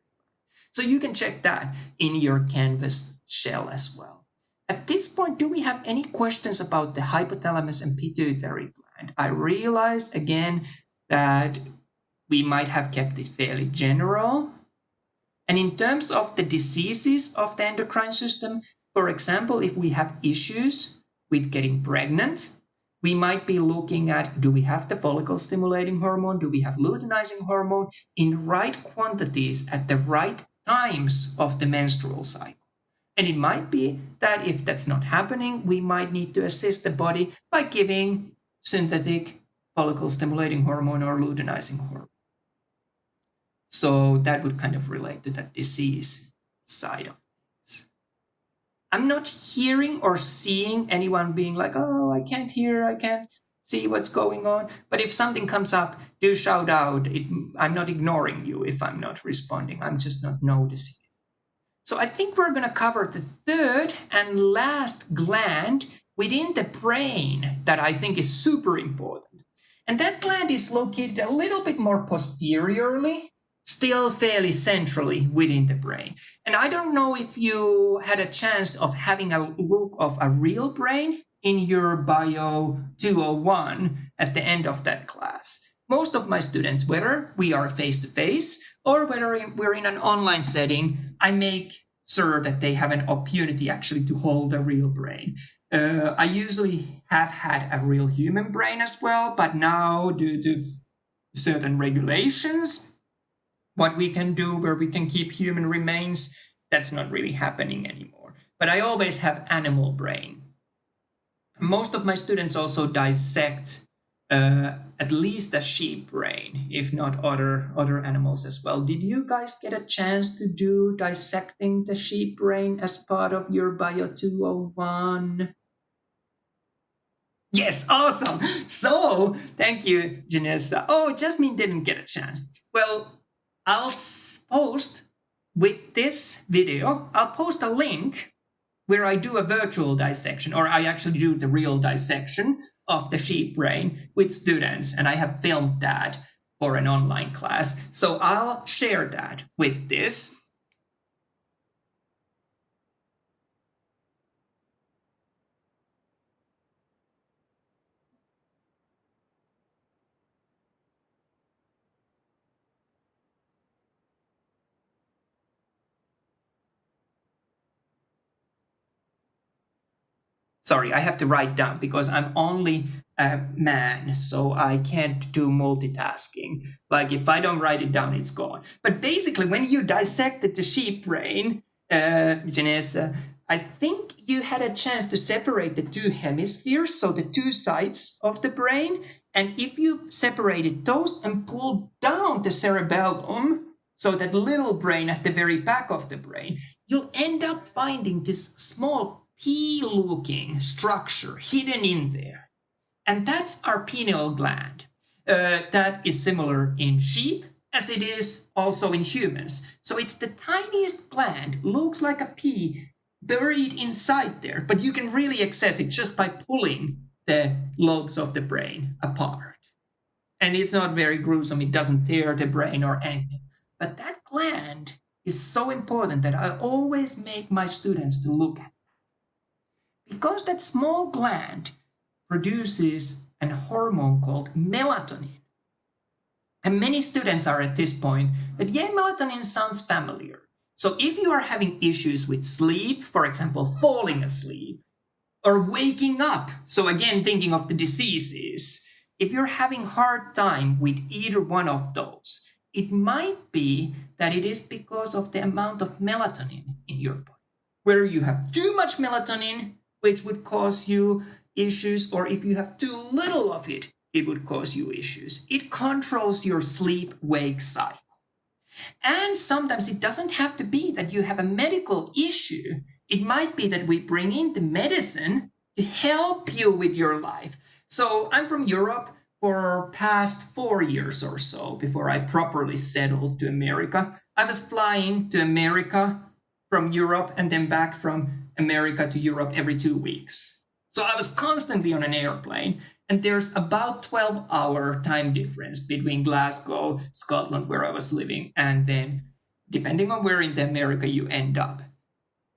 So you can check that in your Canvas shell as well. At this point, do we have any questions about the hypothalamus and pituitary gland? I realize again that we might have kept it fairly general. And in terms of the diseases of the endocrine system, for example, if we have issues with getting pregnant, we might be looking at, do we have the follicle stimulating hormone? Do we have luteinizing hormone in right quantities at the right times of the menstrual cycle? And it might be that if that's not happening, we might need to assist the body by giving synthetic follicle stimulating hormone or luteinizing hormone. So that would kind of relate to that disease side of things. I'm not hearing or seeing anyone being like, oh, I can't hear, I can't see what's going on. But if something comes up, do shout out. I'm not ignoring you if I'm not responding. I'm just not noticing it. So I think we're going to cover the third and last gland within the brain that I think is super important. And that gland is located a little bit more posteriorly, still fairly centrally within the brain. And I don't know if you had a chance of having a look of a real brain in your BIO201 at the end of that class. Most of my students, whether we are face-to-face or whether we're in an online setting, I make sure that they have an opportunity actually to hold a real brain. I usually have had a real human brain as well, but now due to certain regulations, what we can do where we can keep human remains, that's not really happening anymore. But I always have animal brain. Most of my students also dissect at least a sheep brain, if not other animals as well. Did you guys get a chance to do dissecting the sheep brain as part of your Bio 201? Yes, awesome. So, thank you, Janessa. Oh, Jasmine didn't get a chance. Well, I'll post with this video, I'll post a link where I do a virtual dissection, or I actually do the real dissection of the sheep brain with students, and I have filmed that for an online class. So I'll share that with this. Sorry, I have to write down because I'm only a man, so I can't do multitasking. Like if I don't write it down, it's gone. But basically, when you dissected the sheep brain, Janessa, I think you had a chance to separate the two hemispheres, so the two sides of the brain. And if you separated those and pulled down the cerebellum, so that little brain at the very back of the brain, you'll end up finding this small pea-looking structure hidden in there. And that's our pineal gland. That is similar in sheep as it is also in humans. So it's the tiniest gland, looks like a pea buried inside there, but you can really access it just by pulling the lobes of the brain apart. And it's not very gruesome, it doesn't tear the brain or anything. But that gland is so important that I always make my students to look at. Because that small gland produces a hormone called melatonin. And many students are at this point that, yeah, melatonin sounds familiar. So if you are having issues with sleep, for example, falling asleep, or waking up, so again, thinking of the diseases, if you're having hard time with either one of those, it might be that it is because of the amount of melatonin in your body. Where you have too much melatonin, which would cause you issues, or if you have too little of it, it would cause you issues. It controls your sleep-wake cycle. And sometimes it doesn't have to be that you have a medical issue. It might be that we bring in the medicine to help you with your life. So I'm from Europe for past 4 years or so before I properly settled to America. I was flying to America from Europe and then back from America to Europe every 2 weeks. So I was constantly on an airplane. And there's about 12-hour time difference between Glasgow, Scotland, where I was living, and then depending on where in America you end up.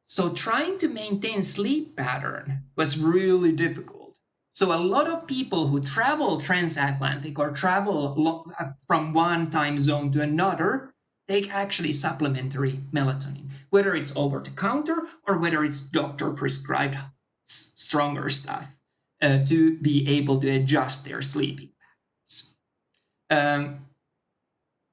So trying to maintain sleep pattern was really difficult. So a lot of people who travel transatlantic or travel from one time zone to another take actually supplementary melatonin, whether it's over the counter or whether it's doctor prescribed stronger stuff. To be able to adjust their sleeping patterns.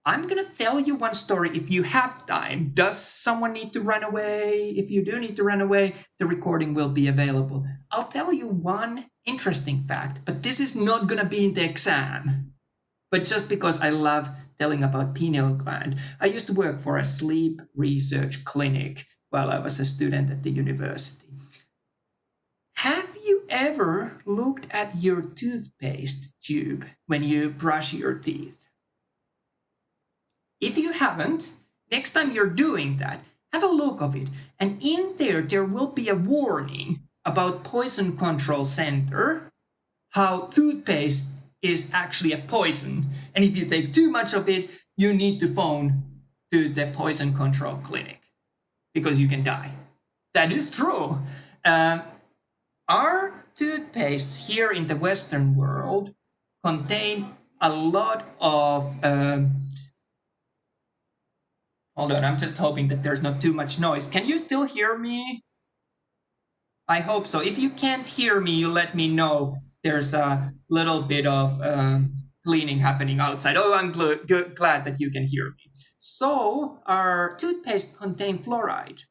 I'm going to tell you one story if you have time. Does someone need to run away? If you do need to run away, the recording will be available. I'll tell you one interesting fact, but this is not going to be in the exam. But just because I love telling about pineal gland, I used to work for a sleep research clinic while I was a student at the university. Have you ever looked at your toothpaste tube when you brush your teeth? If you haven't, next time you're doing that, have a look of it. And in there will be a warning about Poison Control Center, how toothpaste is actually a poison. And if you take too much of it, you need to phone to the poison control clinic because you can die. That is true. Our toothpastes here in the Western world contain a lot of... hold on, I'm just hoping that there's not too much noise. Can you still hear me? I hope so. If you can't hear me, you let me know. There's a little bit of cleaning happening outside. Oh, I'm glad that you can hear me. So our toothpaste contain fluoride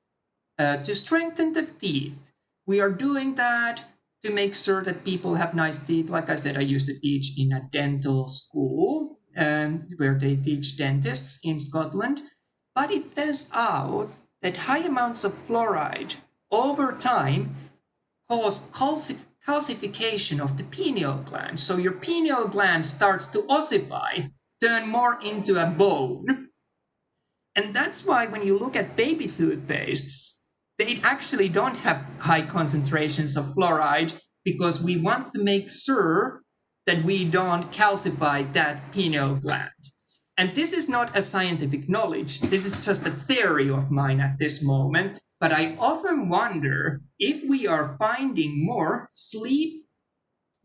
to strengthen the teeth. We are doing that to make sure that people have nice teeth. Like I said, I used to teach in a dental school where they teach dentists in Scotland. But it turns out that high amounts of fluoride over time cause calcification of the pineal gland. So your pineal gland starts to ossify, turn more into a bone. And that's why when you look at baby toothpastes, they actually don't have high concentrations of fluoride because we want to make sure that we don't calcify that pineal gland. And this is not a scientific knowledge. This is just a theory of mine at this moment. But I often wonder if we are finding more sleep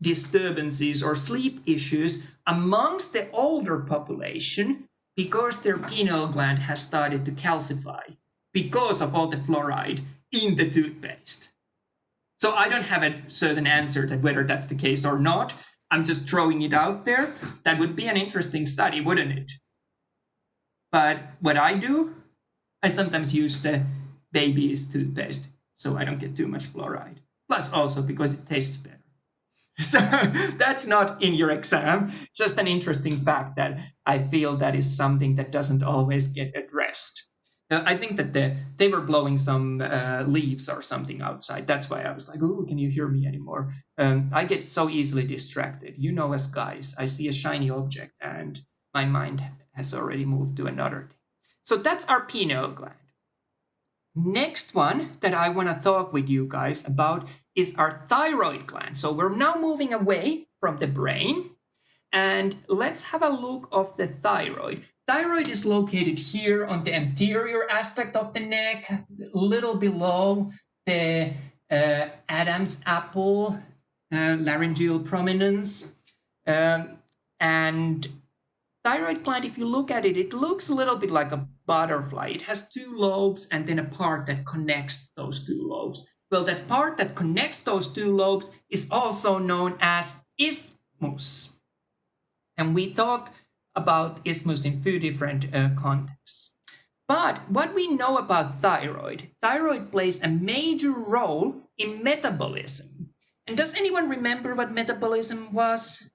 disturbances or sleep issues amongst the older population because their pineal gland has started to calcify because of all the fluoride in the toothpaste. So I don't have a certain answer to whether that's the case or not. I'm just throwing it out there. That would be an interesting study, wouldn't it? But what I do, I sometimes use the baby's toothpaste so I don't get too much fluoride. Plus also because it tastes better. So that's not in your exam, just an interesting fact that I feel that is something that doesn't always get addressed. I think that they were blowing some leaves or something outside. That's why I was like, oh, can you hear me anymore? I get so easily distracted. You know, as guys, I see a shiny object and my mind has already moved to another thing. So that's our pineal gland. Next one that I want to talk with you guys about is our thyroid gland. So we're now moving away from the brain and let's have a look of the thyroid. Thyroid is located here on the anterior aspect of the neck, a little below the Adam's apple, laryngeal prominence. And thyroid gland, if you look at it, it looks a little bit like a butterfly. It has two lobes and then a part that connects those two lobes. Well, that part that connects those two lobes is also known as isthmus. And we talk about isthmus in few different contexts. But what we know about thyroid plays a major role in metabolism. And does anyone remember what metabolism was?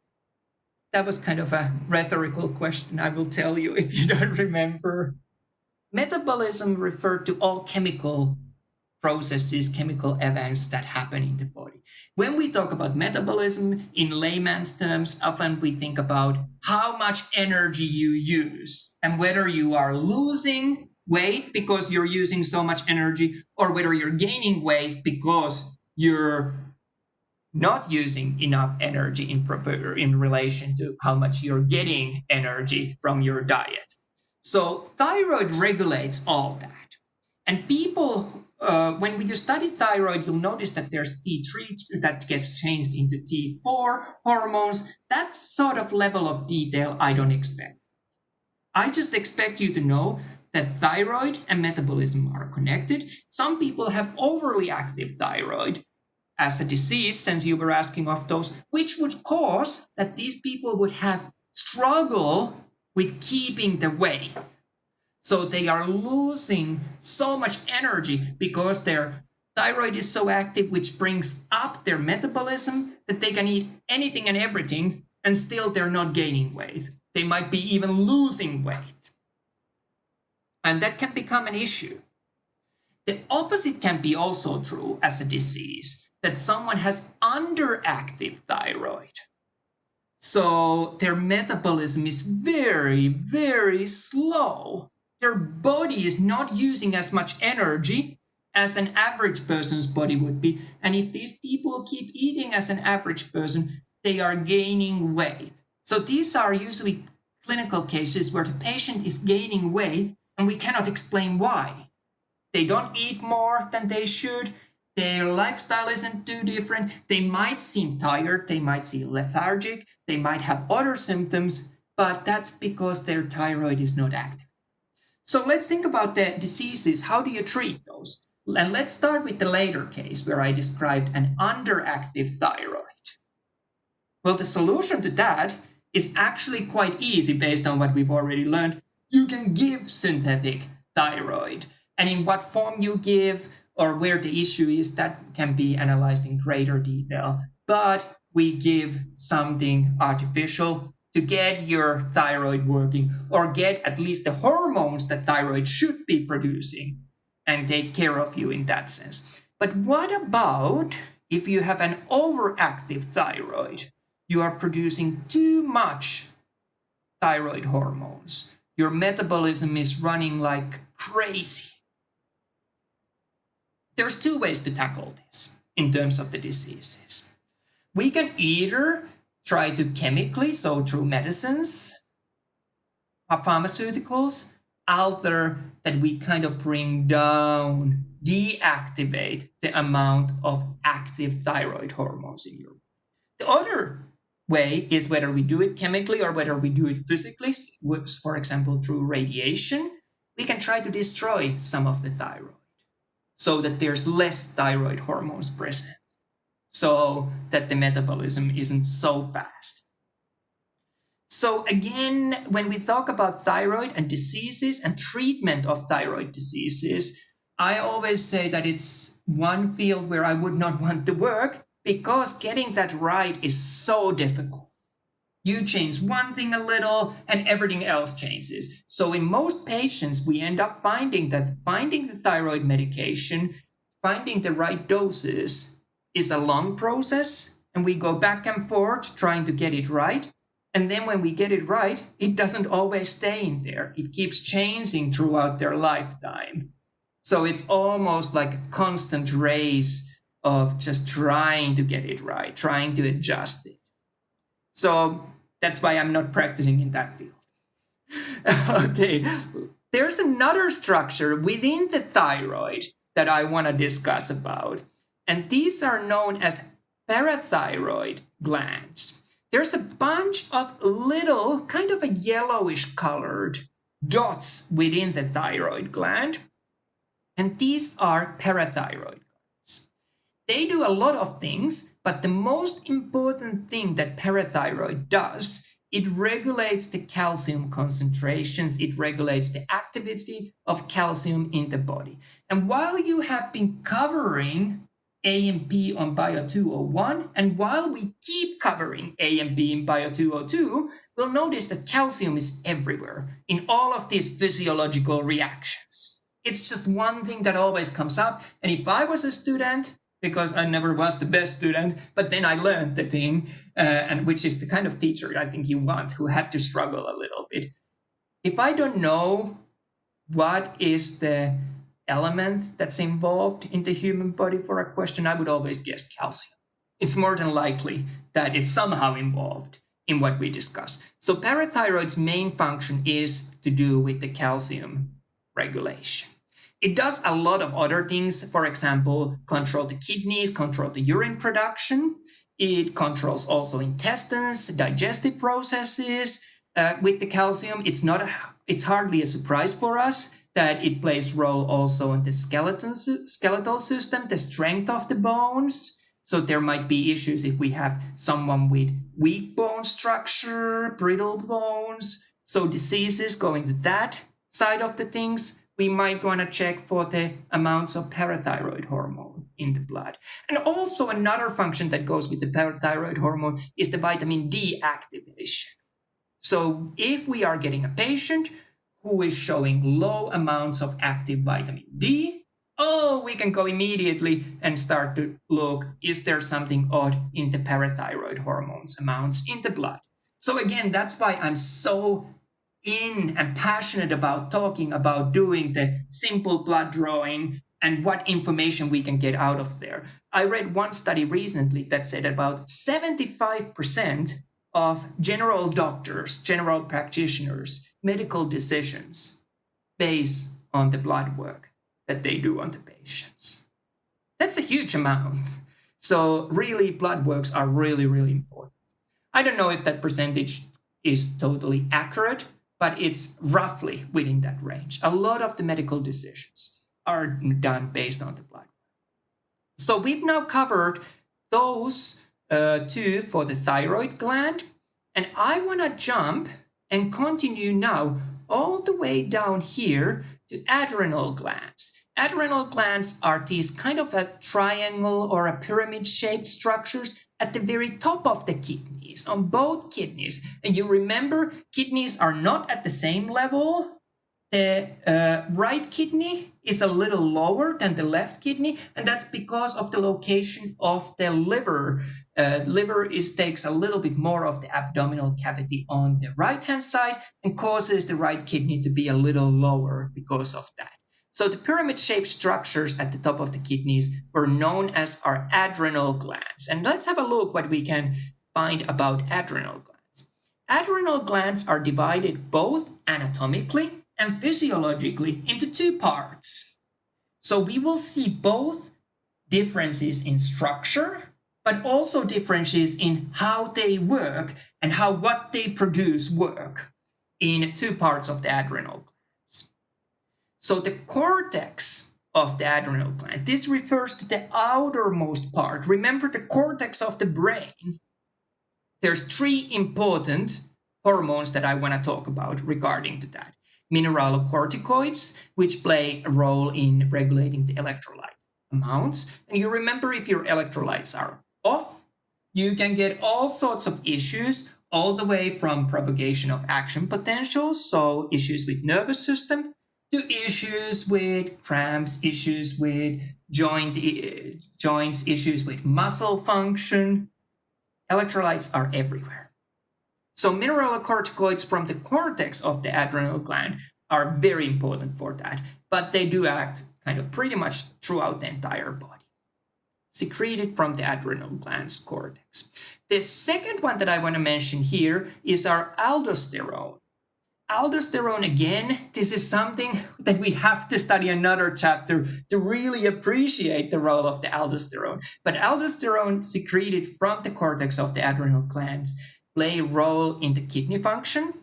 That was kind of a rhetorical question, I will tell you if you don't remember. Metabolism referred to all chemical processes, chemical events that happen in the body. When we talk about metabolism in layman's terms, often we think about how much energy you use and whether you are losing weight because you're using so much energy or whether you're gaining weight because you're not using enough energy in relation to how much you're getting energy from your diet. So thyroid regulates all that. And people, when you study thyroid, you'll notice that there's T3 that gets changed into T4 hormones. That sort of level of detail I don't expect. I just expect you to know that thyroid and metabolism are connected. Some people have overly active thyroid as a disease, since you were asking of those, which would cause that these people would have struggle with keeping the weight. So they are losing so much energy because their thyroid is so active, which brings up their metabolism that they can eat anything and everything and still they're not gaining weight. They might be even losing weight. And that can become an issue. The opposite can be also true as a disease, that someone has underactive thyroid. So their metabolism is very, very slow. Their body is not using as much energy as an average person's body would be. And if these people keep eating as an average person, they are gaining weight. So these are usually clinical cases where the patient is gaining weight and we cannot explain why. They don't eat more than they should. Their lifestyle isn't too different. They might seem tired. They might seem lethargic. They might have other symptoms, but that's because their thyroid is not active. So let's think about the diseases. How do you treat those? And let's start with the later case where I described an underactive thyroid. Well, the solution to that is actually quite easy based on what we've already learned. You can give synthetic thyroid. And in what form you give or where the issue is, that can be analyzed in greater detail. But we give something artificial to get your thyroid working or get at least the hormones that thyroid should be producing and take care of you in that sense. But what about if you have an overactive thyroid? You are producing too much thyroid hormones. Your metabolism is running like crazy. There's two ways to tackle this in terms of the diseases. We can either try to chemically, so through medicines, pharmaceuticals, alter that we kind of bring down, deactivate the amount of active thyroid hormones in your body. The other way is whether we do it chemically or whether we do it physically, for example, through radiation. We can try to destroy some of the thyroid so that there's less thyroid hormones present, so that the metabolism isn't so fast. So again, when we talk about thyroid and diseases and treatment of thyroid diseases, I always say that it's one field where I would not want to work because getting that right is so difficult. You change one thing a little and everything else changes. So in most patients, we end up finding that finding the thyroid medication, finding the right doses is a long process, and we go back and forth trying to get it right. And then when we get it right, it doesn't always stay in there. It keeps changing throughout their lifetime. So it's almost like a constant race of just trying to get it right, trying to adjust it. So that's why I'm not practicing in that field. Okay, there's another structure within the thyroid that I want to discuss about, and these are known as parathyroid glands. There's a bunch of little, kind of a yellowish colored dots within the thyroid gland, and these are parathyroid glands. They do a lot of things, but the most important thing that parathyroid does, it regulates the calcium concentrations, it regulates the activity of calcium in the body. And while you have been covering A and P on BIO201, and while we keep covering A and B in BIO202, we'll notice that calcium is everywhere in all of these physiological reactions. It's just one thing that always comes up. And if I was a student, because I never was the best student, but then I learned the thing, and which is the kind of teacher I think you want, who had to struggle a little bit. If I don't know what is the element that's involved in the human body for a question, I would always guess calcium. It's more than likely that it's somehow involved in what we discuss. So parathyroid's main function is to do with the calcium regulation. It does a lot of other things. For example, control the kidneys, control the urine production. It controls also intestines, digestive processes. With the calcium, it's hardly a surprise for us that it plays role also in the skeletal system, the strength of the bones. So there might be issues if we have someone with weak bone structure, brittle bones. So diseases going to that side of the things, we might want to check for the amounts of parathyroid hormone in the blood. And also another function that goes with the parathyroid hormone is the vitamin D activation. So if we are getting a patient who is showing low amounts of active vitamin D, we can go immediately and start to look, is there something odd in the parathyroid hormones amounts in the blood? So again, that's why I'm so in and passionate about talking about doing the simple blood drawing and what information we can get out of there. I read one study recently that said about 75% of general doctors, general practitioners, medical decisions base on the blood work that they do on the patients. That's a huge amount. So really, blood works are really, really important. I don't know if that percentage is totally accurate, but it's roughly within that range. A lot of the medical decisions are done based on the blood. So we've now covered those two for the thyroid gland, and I want to jump and continue now all the way down here to adrenal glands. Adrenal glands are these kind of a triangle or a pyramid-shaped structures at the very top of the kidneys, on both kidneys. And you remember, kidneys are not at the same level. The right kidney is a little lower than the left kidney, and that's because of the location of the liver. Liver takes a little bit more of the abdominal cavity on the right-hand side and causes the right kidney to be a little lower because of that. So the pyramid-shaped structures at the top of the kidneys were known as our adrenal glands. And let's have a look what we can find about adrenal glands. Adrenal glands are divided both anatomically and physiologically into two parts. So we will see both differences in structure, but also differences in how they work and how what they produce work in two parts of the adrenal glands. So the cortex of the adrenal gland, this refers to the outermost part. Remember the cortex of the brain. There's three important hormones that I want to talk about regarding to that. Mineralocorticoids, which play a role in regulating the electrolyte amounts. And you remember, if your electrolytes are off, you can get all sorts of issues, all the way from propagation of action potentials, so issues with nervous system, to issues with cramps, issues with joints, issues with muscle function. Electrolytes are everywhere. So mineralocorticoids from the cortex of the adrenal gland are very important for that, but they do act kind of pretty much throughout the entire body. Secreted from the adrenal gland's cortex. The second one that I want to mention here is our aldosterone. Aldosterone, again, this is something that we have to study another chapter to really appreciate the role of the aldosterone. But aldosterone secreted from the cortex of the adrenal glands play a role in the kidney function,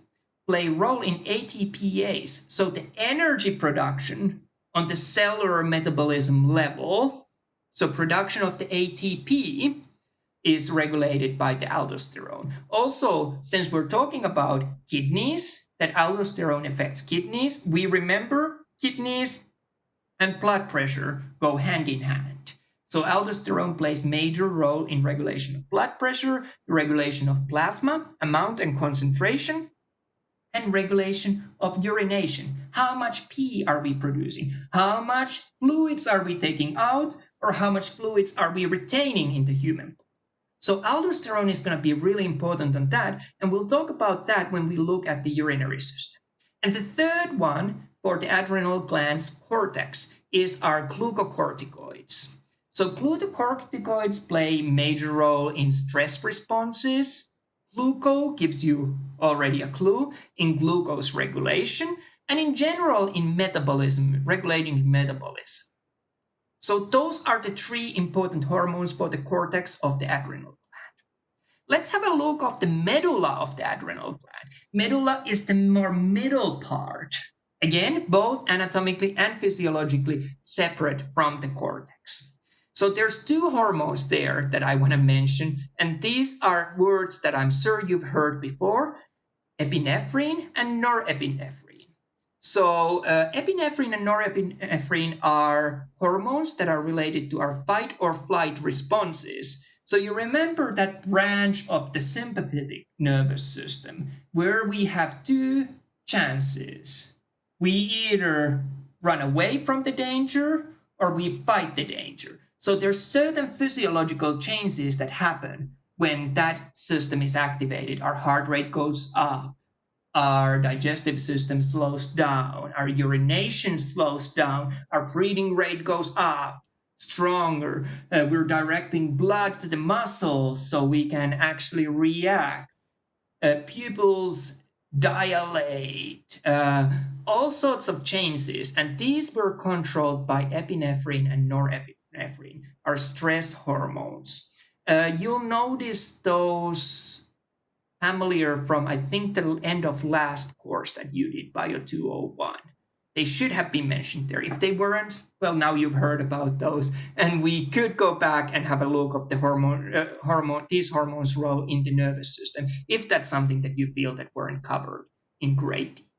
play a role in ATPase, so the energy production on the cellular metabolism level, so production of the ATP is regulated by the aldosterone. Also, since we're talking about kidneys, that aldosterone affects kidneys, we remember kidneys and blood pressure go hand in hand. So aldosterone plays major role in regulation of blood pressure, regulation of plasma, amount and concentration, and regulation of urination. How much pee are we producing? How much fluids are we taking out? Or how much fluids are we retaining in the human body? So aldosterone is going to be really important on that, and we'll talk about that when we look at the urinary system. And the third one for the adrenal glands cortex is our glucocorticoids. So glucocorticoids play a major role in stress responses. Gluco gives you already a clue in glucose regulation, and in general in metabolism, regulating metabolism. So those are the three important hormones for the cortex of the adrenal gland. Let's have a look of the medulla of the adrenal gland. Medulla is the more middle part. Again, both anatomically and physiologically separate from the cortex. So there's two hormones there that I want to mention, and these are words that I'm sure you've heard before, epinephrine and norepinephrine. So epinephrine and norepinephrine are hormones that are related to our fight or flight responses. So you remember that branch of the sympathetic nervous system where we have two chances. We either run away from the danger or we fight the danger. So there's certain physiological changes that happen when that system is activated. Our heart rate goes up. Our digestive system slows down, our urination slows down, our breathing rate goes up, stronger. We're directing blood to the muscles so we can actually react. Pupils dilate, all sorts of changes. And these were controlled by epinephrine and norepinephrine, our stress hormones. You'll notice those familiar from, I think, the end of last course that you did, BIO201. They should have been mentioned there. If they weren't, well, now you've heard about those. And we could go back and have a look of the these hormones' role in the nervous system, if that's something that you feel that weren't covered in great detail.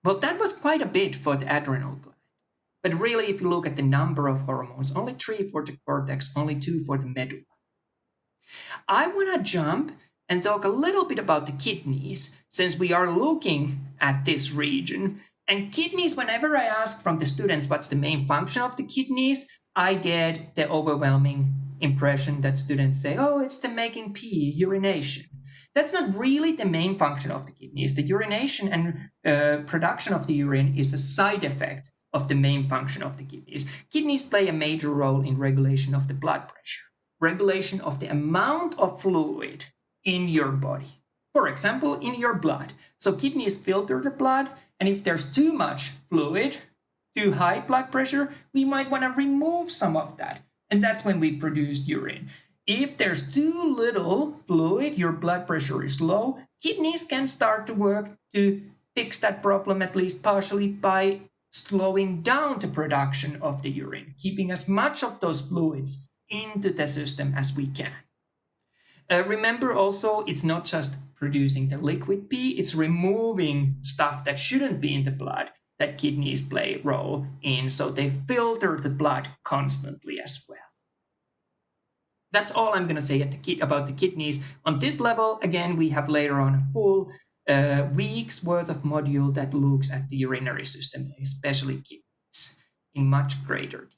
Well, that was quite a bit for the adrenal gland. But really, if you look at the number of hormones, only 3 for the cortex, only 2 for the medulla. I want to jump and talk a little bit about the kidneys, since we are looking at this region. And kidneys, whenever I ask from the students what's the main function of the kidneys, I get the overwhelming impression that students say, oh, it's the making pee, urination. That's not really the main function of the kidneys. The urination and production of the urine is a side effect of the main function of the kidneys. Kidneys play a major role in regulation of the blood pressure, regulation of the amount of fluid in your body. For example, in your blood. So kidneys filter the blood, and if there's too much fluid, too high blood pressure, we might want to remove some of that. And that's when we produce urine. If there's too little fluid, your blood pressure is low, kidneys can start to work to fix that problem, at least partially, by slowing down the production of the urine, keeping as much of those fluids into the system as we can. Remember also, it's not just producing the liquid pee, it's removing stuff that shouldn't be in the blood that kidneys play a role in, so they filter the blood constantly as well. That's all I'm going to say about the kidneys. On this level, again, we have later on a full week's worth of module that looks at the urinary system, especially kidneys, in much greater detail.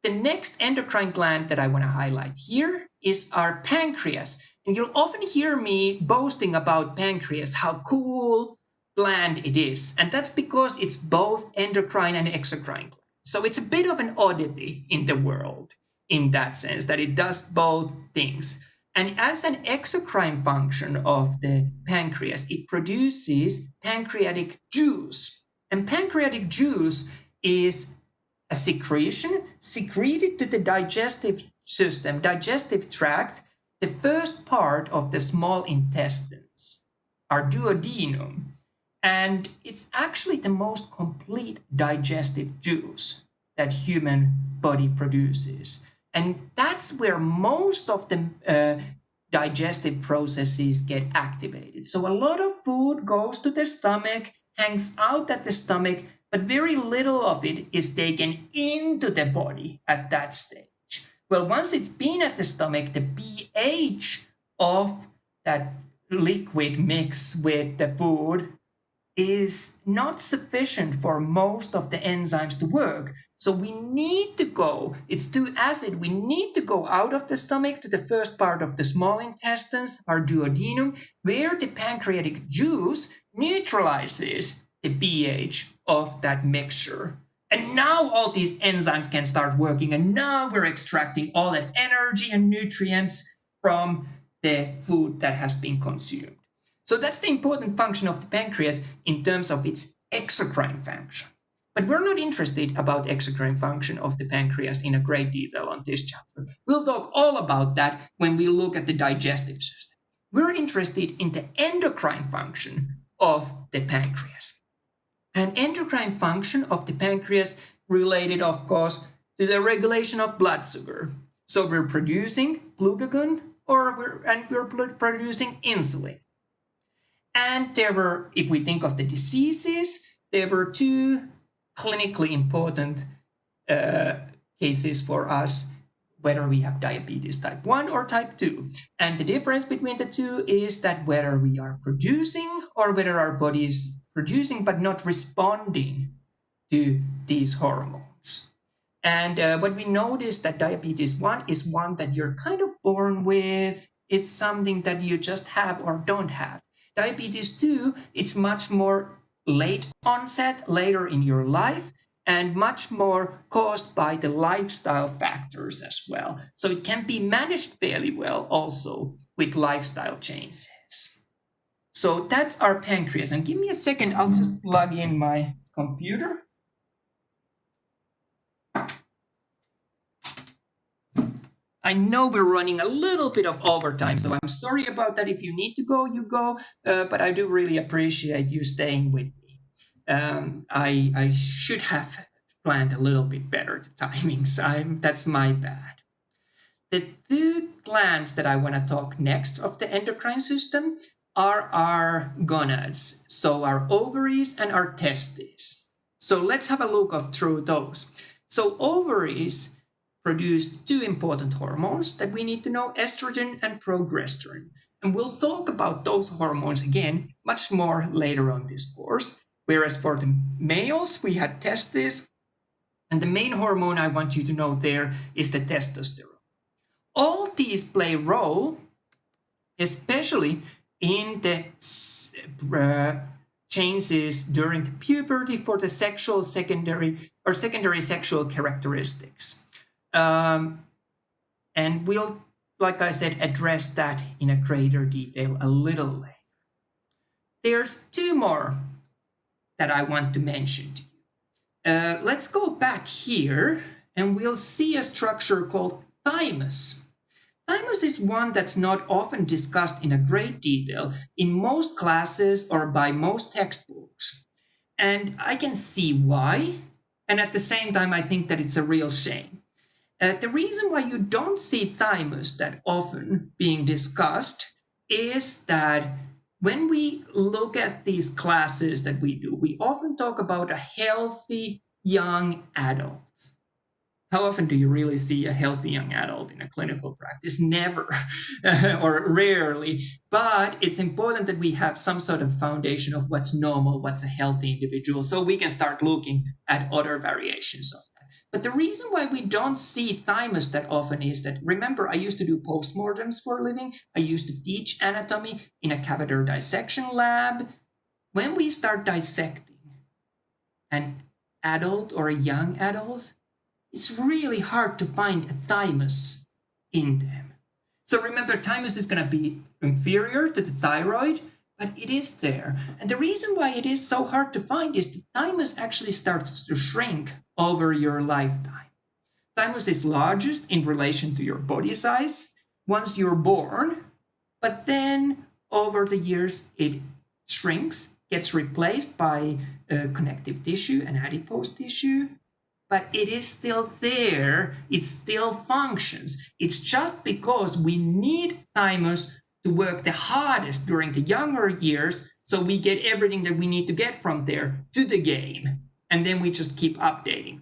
The next endocrine gland that I want to highlight here is our pancreas. And you'll often hear me boasting about pancreas, how cool gland it is. And that's because it's both endocrine and exocrine gland. So it's a bit of an oddity in the world in that sense, that it does both things. And as an exocrine function of the pancreas, it produces pancreatic juice. And pancreatic juice is a secretion secreted to the digestive system, digestive tract, the first part of the small intestines, our duodenum. And it's actually the most complete digestive juice that human body produces. And that's where most of the digestive processes get activated. So a lot of food goes to the stomach, hangs out at the stomach, but very little of it is taken into the body at that stage. Well, once it's been at the stomach, the pH of that liquid mix with the food is not sufficient for most of the enzymes to work. So we need to go, it's too acid, we need to go out of the stomach to the first part of the small intestines, our duodenum, where the pancreatic juice neutralizes the pH of that mixture. And now all these enzymes can start working, and now we're extracting all that energy and nutrients from the food that has been consumed. So that's the important function of the pancreas in terms of its exocrine function. But we're not interested about exocrine function of the pancreas in a great detail on this chapter. We'll talk all about that when we look at the digestive system. We're interested in the endocrine function of the pancreas. An endocrine function of the pancreas related, of course, to the regulation of blood sugar. So we're producing glucagon and we're producing insulin. And there were, if we think of the diseases, there were two clinically important cases for us, whether we have diabetes type 1 or type 2. And the difference between the two is that whether we are producing or whether our body is producing but not responding to these hormones. And what we noticed that diabetes 1 is one that you're kind of born with. It's something that you just have or don't have. Diabetes 2, it's much more late onset, later in your life, and much more caused by the lifestyle factors as well. So it can be managed fairly well also with lifestyle changes. So that's our pancreas. And give me a second, I'll just plug in my computer. I know we're running a little bit of overtime, so I'm sorry about that. If you need to go, you go. But I do really appreciate you staying with me. I should have planned a little bit better the timings. That's my bad. The two glands that I want to talk next of the endocrine system are our gonads, so our ovaries and our testes. So let's have a look through those. So ovaries produce two important hormones that we need to know, estrogen and progesterone. And we'll talk about those hormones again much more later on this course. Whereas for the males, we had testes, and the main hormone I want you to know there is the testosterone. All these play a role, especially in the changes during the puberty for the secondary sexual characteristics. And we'll, like I said, address that in a greater detail a little later. There's two more that I want to mention to you. Let's go back here and we'll see a structure called thymus. Thymus is one that's not often discussed in a great detail in most classes or by most textbooks. And I can see why. And at the same time, I think that it's a real shame. The reason why you don't see thymus that often being discussed is that when we look at these classes that we do, we often talk about a healthy young adult. How often do you really see a healthy young adult in a clinical practice? Never, or rarely. But it's important that we have some sort of foundation of what's normal, what's a healthy individual, so we can start looking at other variations of that. But the reason why we don't see thymus that often is that, remember, I used to do postmortems for a living. I used to teach anatomy in a catheter dissection lab. When we start dissecting an adult or a young adult, it's really hard to find a thymus in them. So remember, thymus is going to be inferior to the thyroid, but it is there. And the reason why it is so hard to find is the thymus actually starts to shrink over your lifetime. Thymus is largest in relation to your body size once you're born, but then over the years it shrinks, gets replaced by connective tissue and adipose tissue, but it is still there, it still functions. It's just because we need thymus to work the hardest during the younger years, so we get everything that we need to get from there to the game, and then we just keep updating.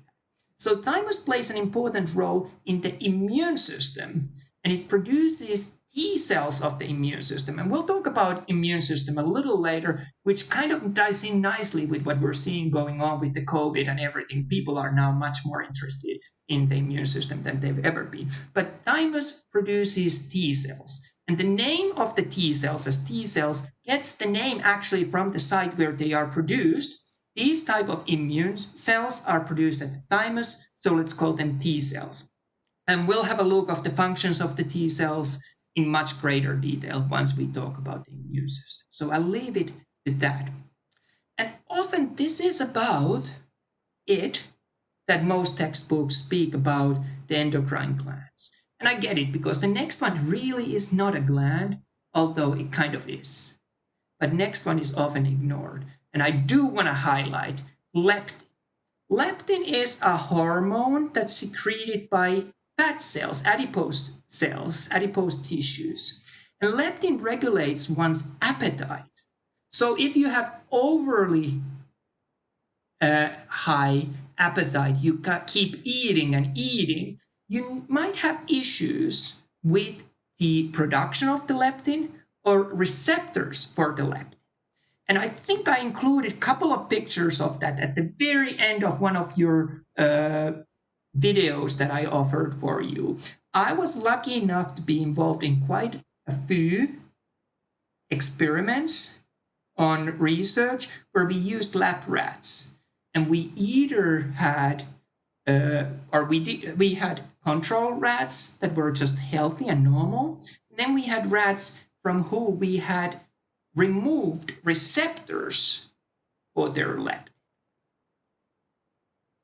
So thymus plays an important role in the immune system, and it produces T cells of the immune system. And we'll talk about immune system a little later, which kind of ties in nicely with what we're seeing going on with the COVID and everything. People are now much more interested in the immune system than they've ever been. But thymus produces T cells. And the name of the T cells as T cells gets the name actually from the site where they are produced. These type of immune cells are produced at the thymus, so let's call them T cells. And we'll have a look of the functions of the T cells in much greater detail once we talk about the immune system. So I'll leave it to that. And often this is about it that most textbooks speak about the endocrine glands. And I get it, because the next one really is not a gland, although it kind of is. But next one is often ignored. And I do want to highlight leptin. Leptin is a hormone that's secreted by fat cells, adipose tissues. And leptin regulates one's appetite. So if you have overly high appetite, you keep eating and eating, you might have issues with the production of the leptin or receptors for the leptin. And I think I included a couple of pictures of that at the very end of one of your videos that I offered for you. I was lucky enough to be involved in quite a few experiments on research where we used lab rats. And we either had, we had control rats that were just healthy and normal. And then we had rats from who we had removed receptors for their leptin.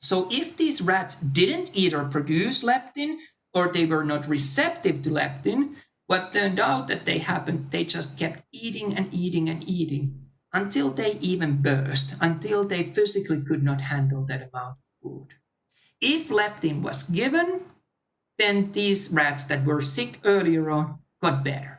So if these rats didn't either produce leptin or they were not receptive to leptin, what turned out that they just kept eating and eating and eating until they even burst, until they physically could not handle that amount of food. If leptin was given, then these rats that were sick earlier on got better.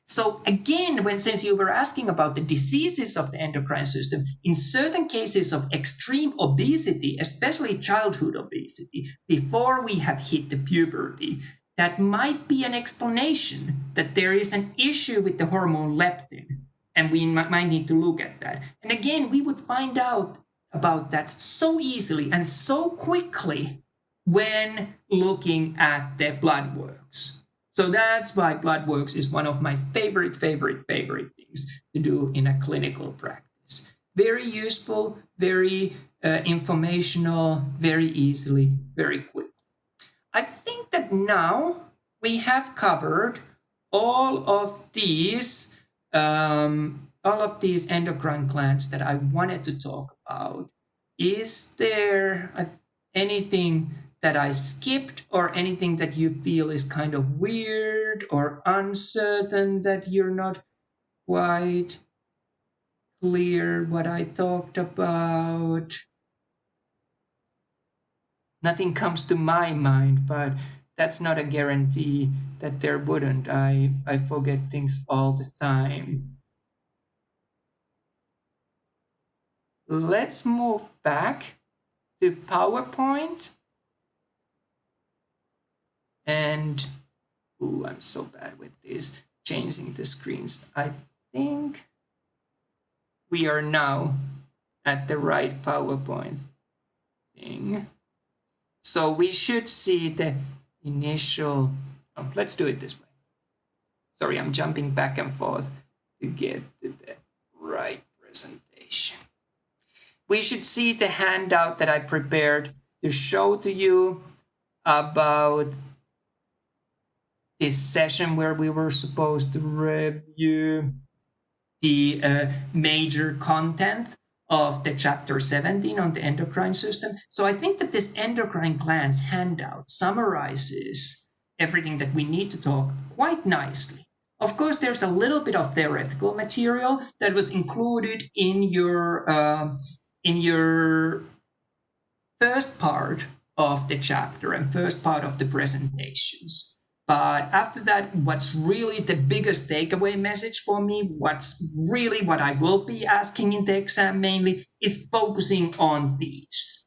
So again, since you were asking about the diseases of the endocrine system, in certain cases of extreme obesity, especially childhood obesity, before we have hit the puberty, that might be an explanation that there is an issue with the hormone leptin, and we might need to look at that. And again, we would find out about that so easily and so quickly when looking at the blood works. So that's why blood works is one of my favorite things to do in a clinical practice. Very useful, very informational, very easily, very quick. I think that now we have covered all of these endocrine glands that I wanted to talk about. Is there anything that I skipped, or anything that you feel is kind of weird or uncertain, that you're not quite clear what I talked about? Nothing comes to my mind, but that's not a guarantee that there wouldn't. I forget things all the time. Let's move back to PowerPoint. And, I'm so bad with this, changing the screens. I think we are now at the right PowerPoint thing. So we should see the initial, let's do it this way. Sorry, I'm jumping back and forth to get to the right presentation. We should see the handout that I prepared to show to you about this session where we were supposed to review the major content of the chapter 17 on the endocrine system. So I think that this endocrine glands handout summarizes everything that we need to talk quite nicely. Of course, there's a little bit of theoretical material that was included in your first part of the chapter and first part of the presentations. But after that, what's really the biggest takeaway message for me, what's really what I will be asking in the exam mainly, is focusing on these.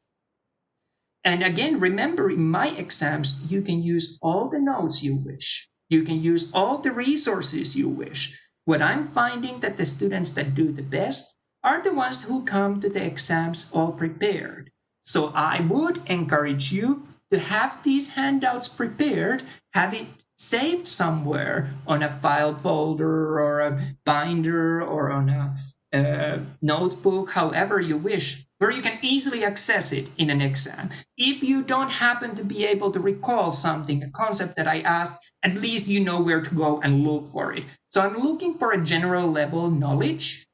And again, remember, in my exams, you can use all the notes you wish. You can use all the resources you wish. What I'm finding that the students that do the best are the ones who come to the exams all prepared. So I would encourage you to have these handouts prepared, have it saved somewhere on a file folder or a binder or on a notebook, however you wish, where you can easily access it in an exam. If you don't happen to be able to recall something, a concept that I asked, at least you know where to go and look for it. So I'm looking for a general level knowledge,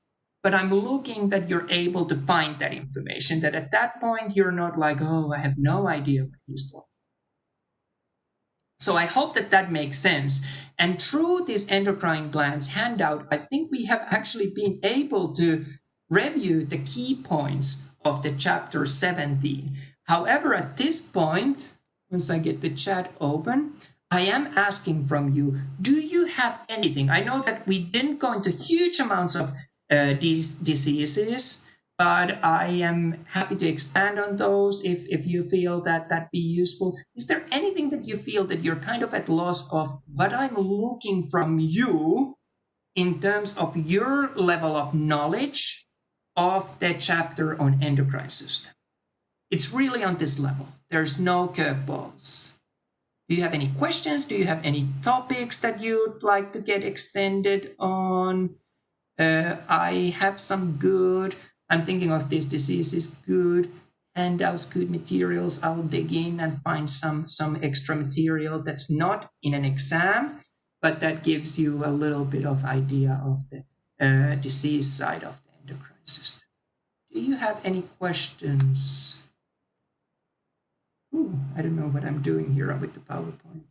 but I'm looking that you're able to find that information, that at that point you're not like, oh, I have no idea what he's talking. So I hope that that makes sense. And through this endocrine glands handout, I think we have actually been able to review the key points of the chapter 17. However, at this point, once I get the chat open, I am asking from you, do you have anything? I know that we didn't go into huge amounts of these diseases, but I am happy to expand on those if you feel that that'd be useful. Is there anything that you feel that you're kind of at loss of what I'm looking from you in terms of your level of knowledge of the chapter on endocrine system? It's really on this level. There's no curveballs. Do you have any questions? Do you have any topics that you'd like to get extended on? I have some good, I'm thinking of these diseases, good handouts, good materials. I'll dig in and find some extra material that's not in an exam, but that gives you a little bit of idea of the disease side of the endocrine system. Do you have any questions? Ooh, I don't know what I'm doing here with the PowerPoint.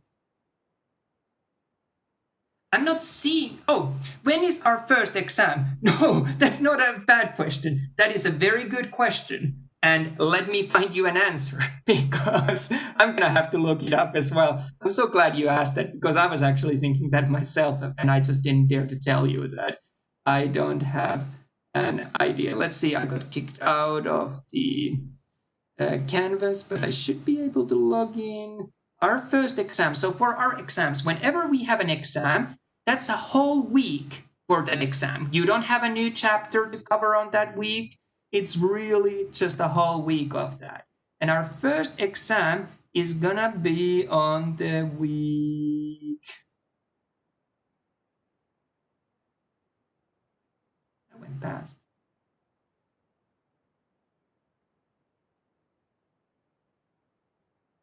I'm not seeing, oh, when is our first exam? No, that's not a bad question. That is a very good question. And let me find you an answer, because I'm going to have to look it up as well. I'm so glad you asked that, because I was actually thinking that myself, and I just didn't dare to tell you that I don't have an idea. Let's see, I got kicked out of the Canvas, but I should be able to log in. Our first exam. So for our exams, whenever we have an exam, that's a whole week for that exam. You don't have a new chapter to cover on that week. It's really just a whole week of that. And our first exam is gonna be on the week. I went past.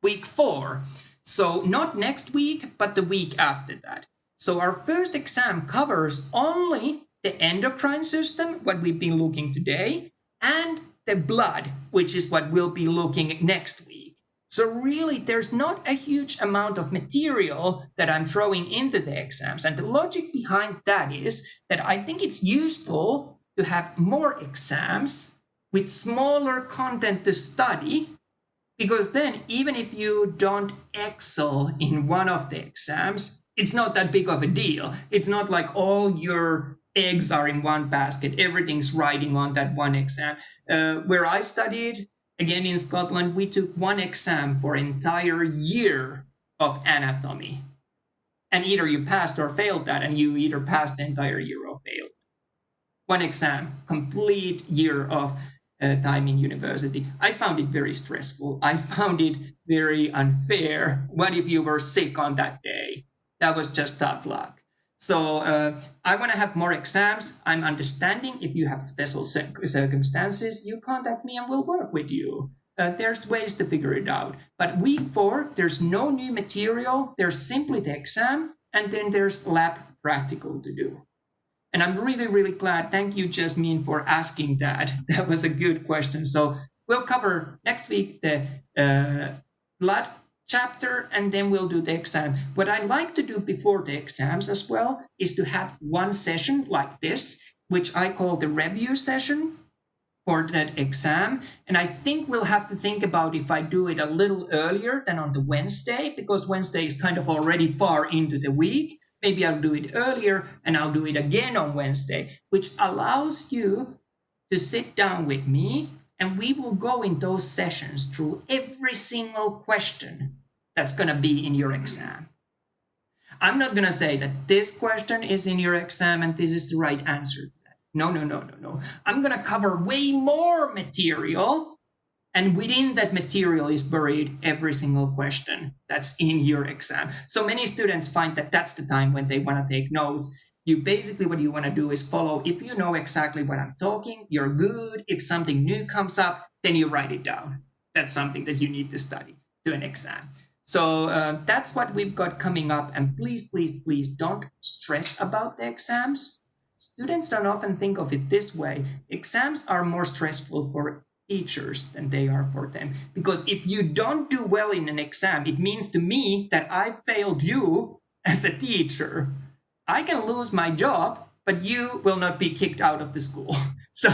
Week 4. So not next week, but the week after that. So our first exam covers only the endocrine system, what we've been looking today, and the blood, which is what we'll be looking next week. So really, there's not a huge amount of material that I'm throwing into the exams. And the logic behind that is that I think it's useful to have more exams with smaller content to study, because then even if you don't excel in one of the exams, it's not that big of a deal. It's not like all your eggs are in one basket. Everything's riding on that one exam. Where I studied, again in Scotland, we took one exam for an entire year of anatomy. And either you passed or failed that, and you either passed the entire year or failed. One exam, complete year of time in university. I found it very stressful. I found it very unfair. What if you were sick on that day? That was just tough luck. So I want to have more exams. I'm understanding if you have special circumstances, you contact me and we'll work with you. there's ways to figure it out. But week 4, there's no new material. There's simply the exam, and then there's lab practical to do. And I'm really, really glad. Thank you, Jasmine, for asking that. That was a good question. So we'll cover next week the blood chapter, and then we'll do the exam. What I like to do before the exams as well is to have one session like this, which I call the review session for that exam. And I think we'll have to think about if I do it a little earlier than on the Wednesday, because Wednesday is kind of already far into the week. Maybe I'll do it earlier and I'll do it again on Wednesday, which allows you to sit down with me and we will go in those sessions through every single question that's going to be in your exam. I'm not going to say that this question is in your exam and this is the right answer to that. No. I'm going to cover way more material, and within that material is buried every single question that's in your exam. So many students find that that's the time when they want to take notes. You basically, what you want to do is follow. If you know exactly what I'm talking, you're good. If something new comes up, then you write it down. That's something that you need to study to an exam. So that's what we've got coming up. And please, please, please don't stress about the exams. Students don't often think of it this way. Exams are more stressful for teachers than they are for them. Because if you don't do well in an exam, it means to me that I failed you as a teacher. I can lose my job, but you will not be kicked out of the school. So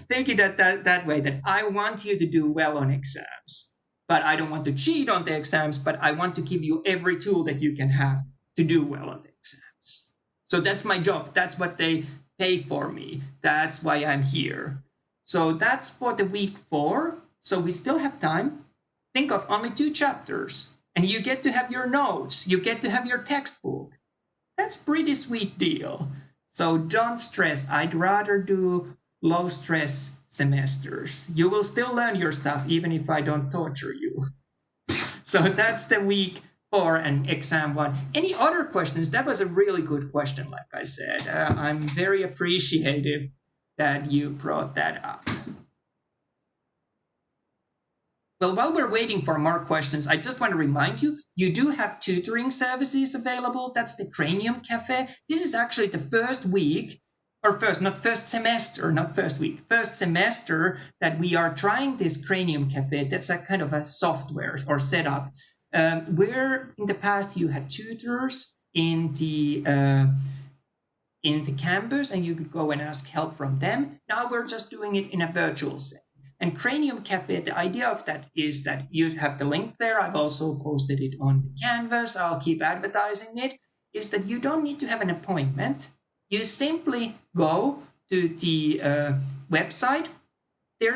think it that way, that I want you to do well on exams. But I don't want to cheat on the exams, but I want to give you every tool that you can have to do well on the exams. So that's my job. That's what they pay for me. That's why I'm here. So that's for the week 4. So we still have time. Think of only 2 chapters. And you get to have your notes. You get to have your textbook. That's a pretty sweet deal. So don't stress. I'd rather do low stress semesters. You will still learn your stuff even if I don't torture you. So that's the week 4 and exam 1. Any other questions? That was a really good question, like I said. I'm very appreciative that you brought that up. Well, while we're waiting for more questions, I just want to remind you, you do have tutoring services available. That's the Cranium Cafe. This is actually the first semester that we are trying this Cranium Cafe. That's a kind of a software or setup where in the past you had tutors in the campus and you could go and ask help from them. Now we're just doing it in a virtual setting. And Cranium Cafe, the idea of that is that you have the link there. I've also posted it on the Canvas. I'll keep advertising it. Is that you don't need to have an appointment. You simply go to the website. They're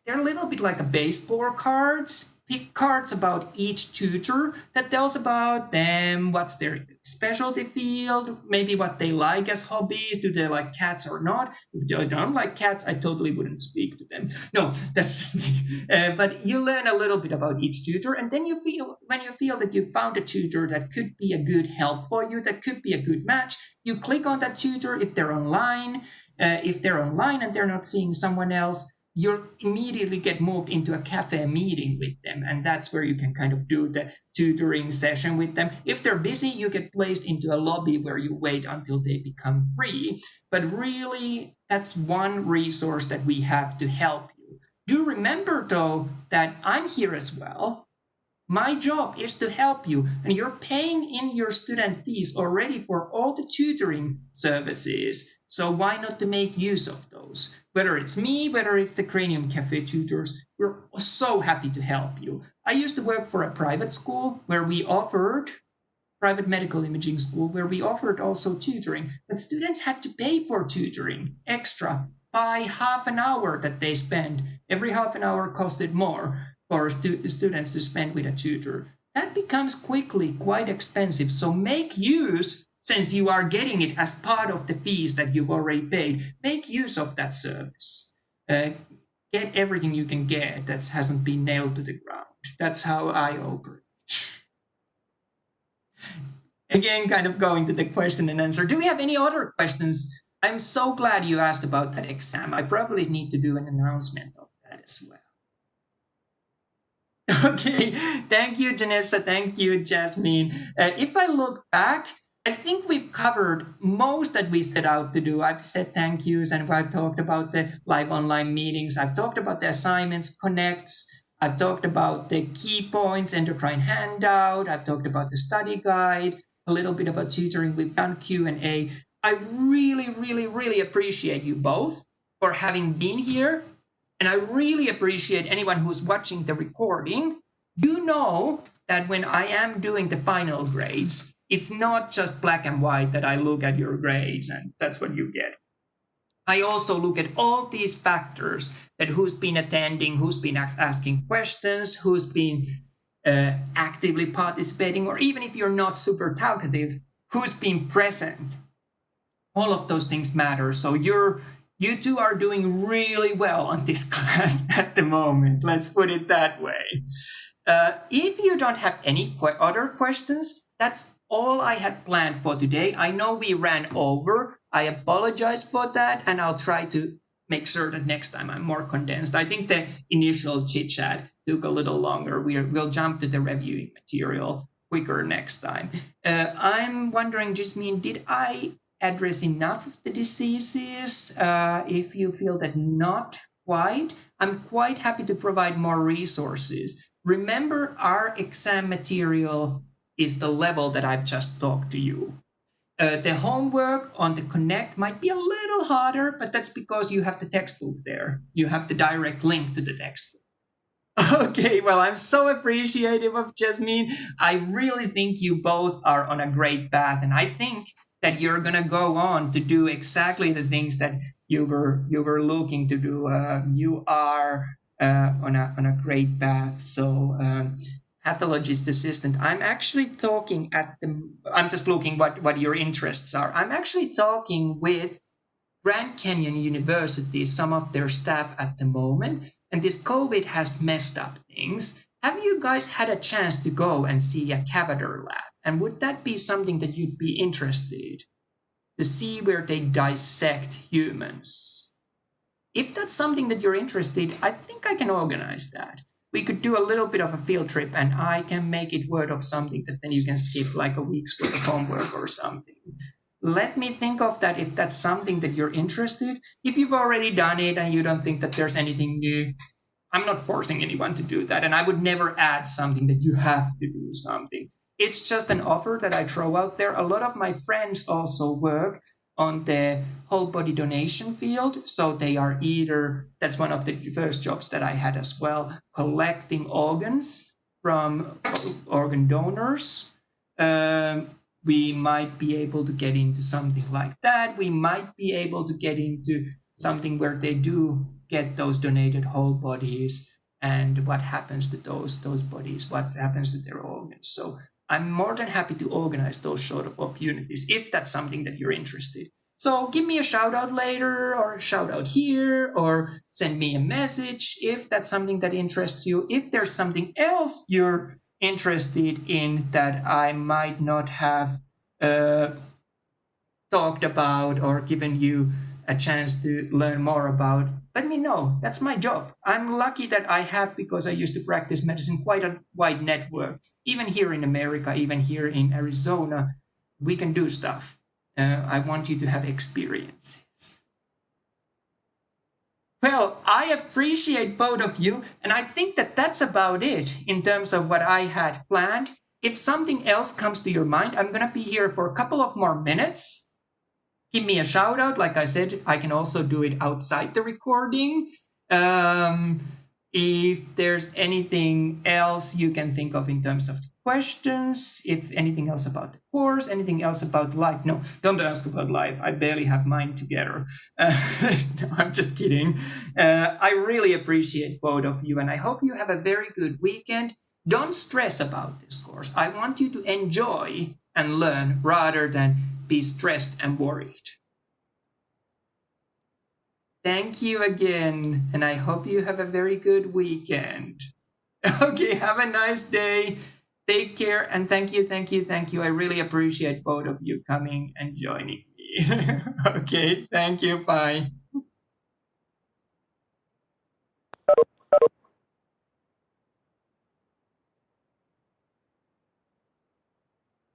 a little bit like a baseball cards. Pick cards about each tutor that tells about them, what's their specialty field, maybe what they like as hobbies. Do they like cats or not? If they don't like cats, I totally wouldn't speak to them. No, that's just me. But you learn a little bit about each tutor, and then when you feel that you found a tutor that could be a good help for you, that could be a good match, you click on that tutor if they're online. If they're online and they're not seeing someone else, you immediately get moved into a cafe meeting with them. And that's where you can kind of do the tutoring session with them. If they're busy, you get placed into a lobby where you wait until they become free. But really, that's one resource that we have to help you. Do remember, though, that I'm here as well. My job is to help you, and you're paying in your student fees already for all the tutoring services. So why not to make use of those? Whether it's me, whether it's the Cranium Cafe tutors, we're so happy to help you. I used to work for a private school where we offered, private medical imaging school, where we offered also tutoring, but students had to pay for tutoring extra by half an hour that they spend. Every half an hour costed more for students to spend with a tutor. That becomes quickly quite expensive. So make use, since you are getting it as part of the fees that you've already paid, make use of that service. Get everything you can get that hasn't been nailed to the ground. That's how I operate. Again, kind of going to the question and answer. Do we have any other questions? I'm so glad you asked about that exam. I probably need to do an announcement of that as well. Okay, thank you, Janessa. Thank you, Jasmine. If I look back, I think we've covered most that we set out to do. I've said thank yous and I've talked about the live online meetings. I've talked about the assignments, connects. I've talked about the key points, endocrine handout. I've talked about the study guide, a little bit about tutoring. We've done Q&A. I really, really, really appreciate you both for having been here. And I really appreciate anyone who's watching the recording. You know that when I am doing the final grades, it's not just black and white that I look at your grades and that's what you get. I also look at all these factors, that who's been attending, who's been asking questions, who's been actively participating, or even if you're not super talkative, who's been present. All of those things matter. So you two are doing really well on this class at the moment. Let's put it that way. If you don't have any other questions, that's all I had planned for today. I know we ran over. I apologize for that, and I'll try to make sure that next time I'm more condensed. I think the initial chit chat took a little longer. We'll jump to the reviewing material quicker next time. I'm wondering, Jasmine, did I address enough of the diseases? If you feel that not quite, I'm quite happy to provide more resources. Remember, our exam material is the level that I've just talked to you. The homework on the Connect might be a little harder, but that's because you have the textbook there. You have the direct link to the textbook. Okay, well, I'm so appreciative of Jasmine. I really think you both are on a great path, and I think that you're gonna go on to do exactly the things that you were looking to do. You are on a great path. So pathologist assistant. I'm actually talking I'm just looking what your interests are. I'm actually talking with Grand Canyon University, some of their staff at the moment, and this COVID has messed up things. Have you guys had a chance to go and see a cadaver lab? And would that be something that you'd be interested to see where they dissect humans? If that's something that you're interested, I think I can organize that. We could do a little bit of a field trip and I can make it word of something that then you can skip like a week's worth of homework or something. Let me think of that if that's something that you're interested. If you've already done it and you don't think that there's anything new, I'm not forcing anyone to do that. And I would never add something that you have to do something. It's just an offer that I throw out there. A lot of my friends also work on the whole body donation field. So they are that's one of the first jobs that I had as well, collecting organs from organ donors. We might be able to get into something like that. We might be able to get into something where they do get those donated whole bodies and what happens to those bodies, what happens to their organs. So I'm more than happy to organize those sort of opportunities if that's something that you're interested. So give me a shout out later or a shout out here or send me a message if that's something that interests you. If there's something else you're interested in that I might not have talked about or given you a chance to learn more about, let me know. That's my job. I'm lucky that I have, because I used to practice medicine, quite a wide network. Even here in America, even here in Arizona, we can do stuff. I want you to have experiences. Well, I appreciate both of you, and I think that that's about it in terms of what I had planned. If something else comes to your mind, I'm going to be here for a couple of more minutes. Give me a shout out. Like I said, I can also do it outside the recording. If there's anything else you can think of in terms of questions, if anything else about the course, anything else about life. No, don't ask about life. I barely have mine together. No, I'm just kidding. I really appreciate both of you, and I hope you have a very good weekend. Don't stress about this course. I want you to enjoy and learn rather than be stressed and worried. Thank you again, and I hope you have a very good weekend. Okay, have a nice day. Take care, and thank you. I really appreciate both of you coming and joining me. Okay, thank you. Bye.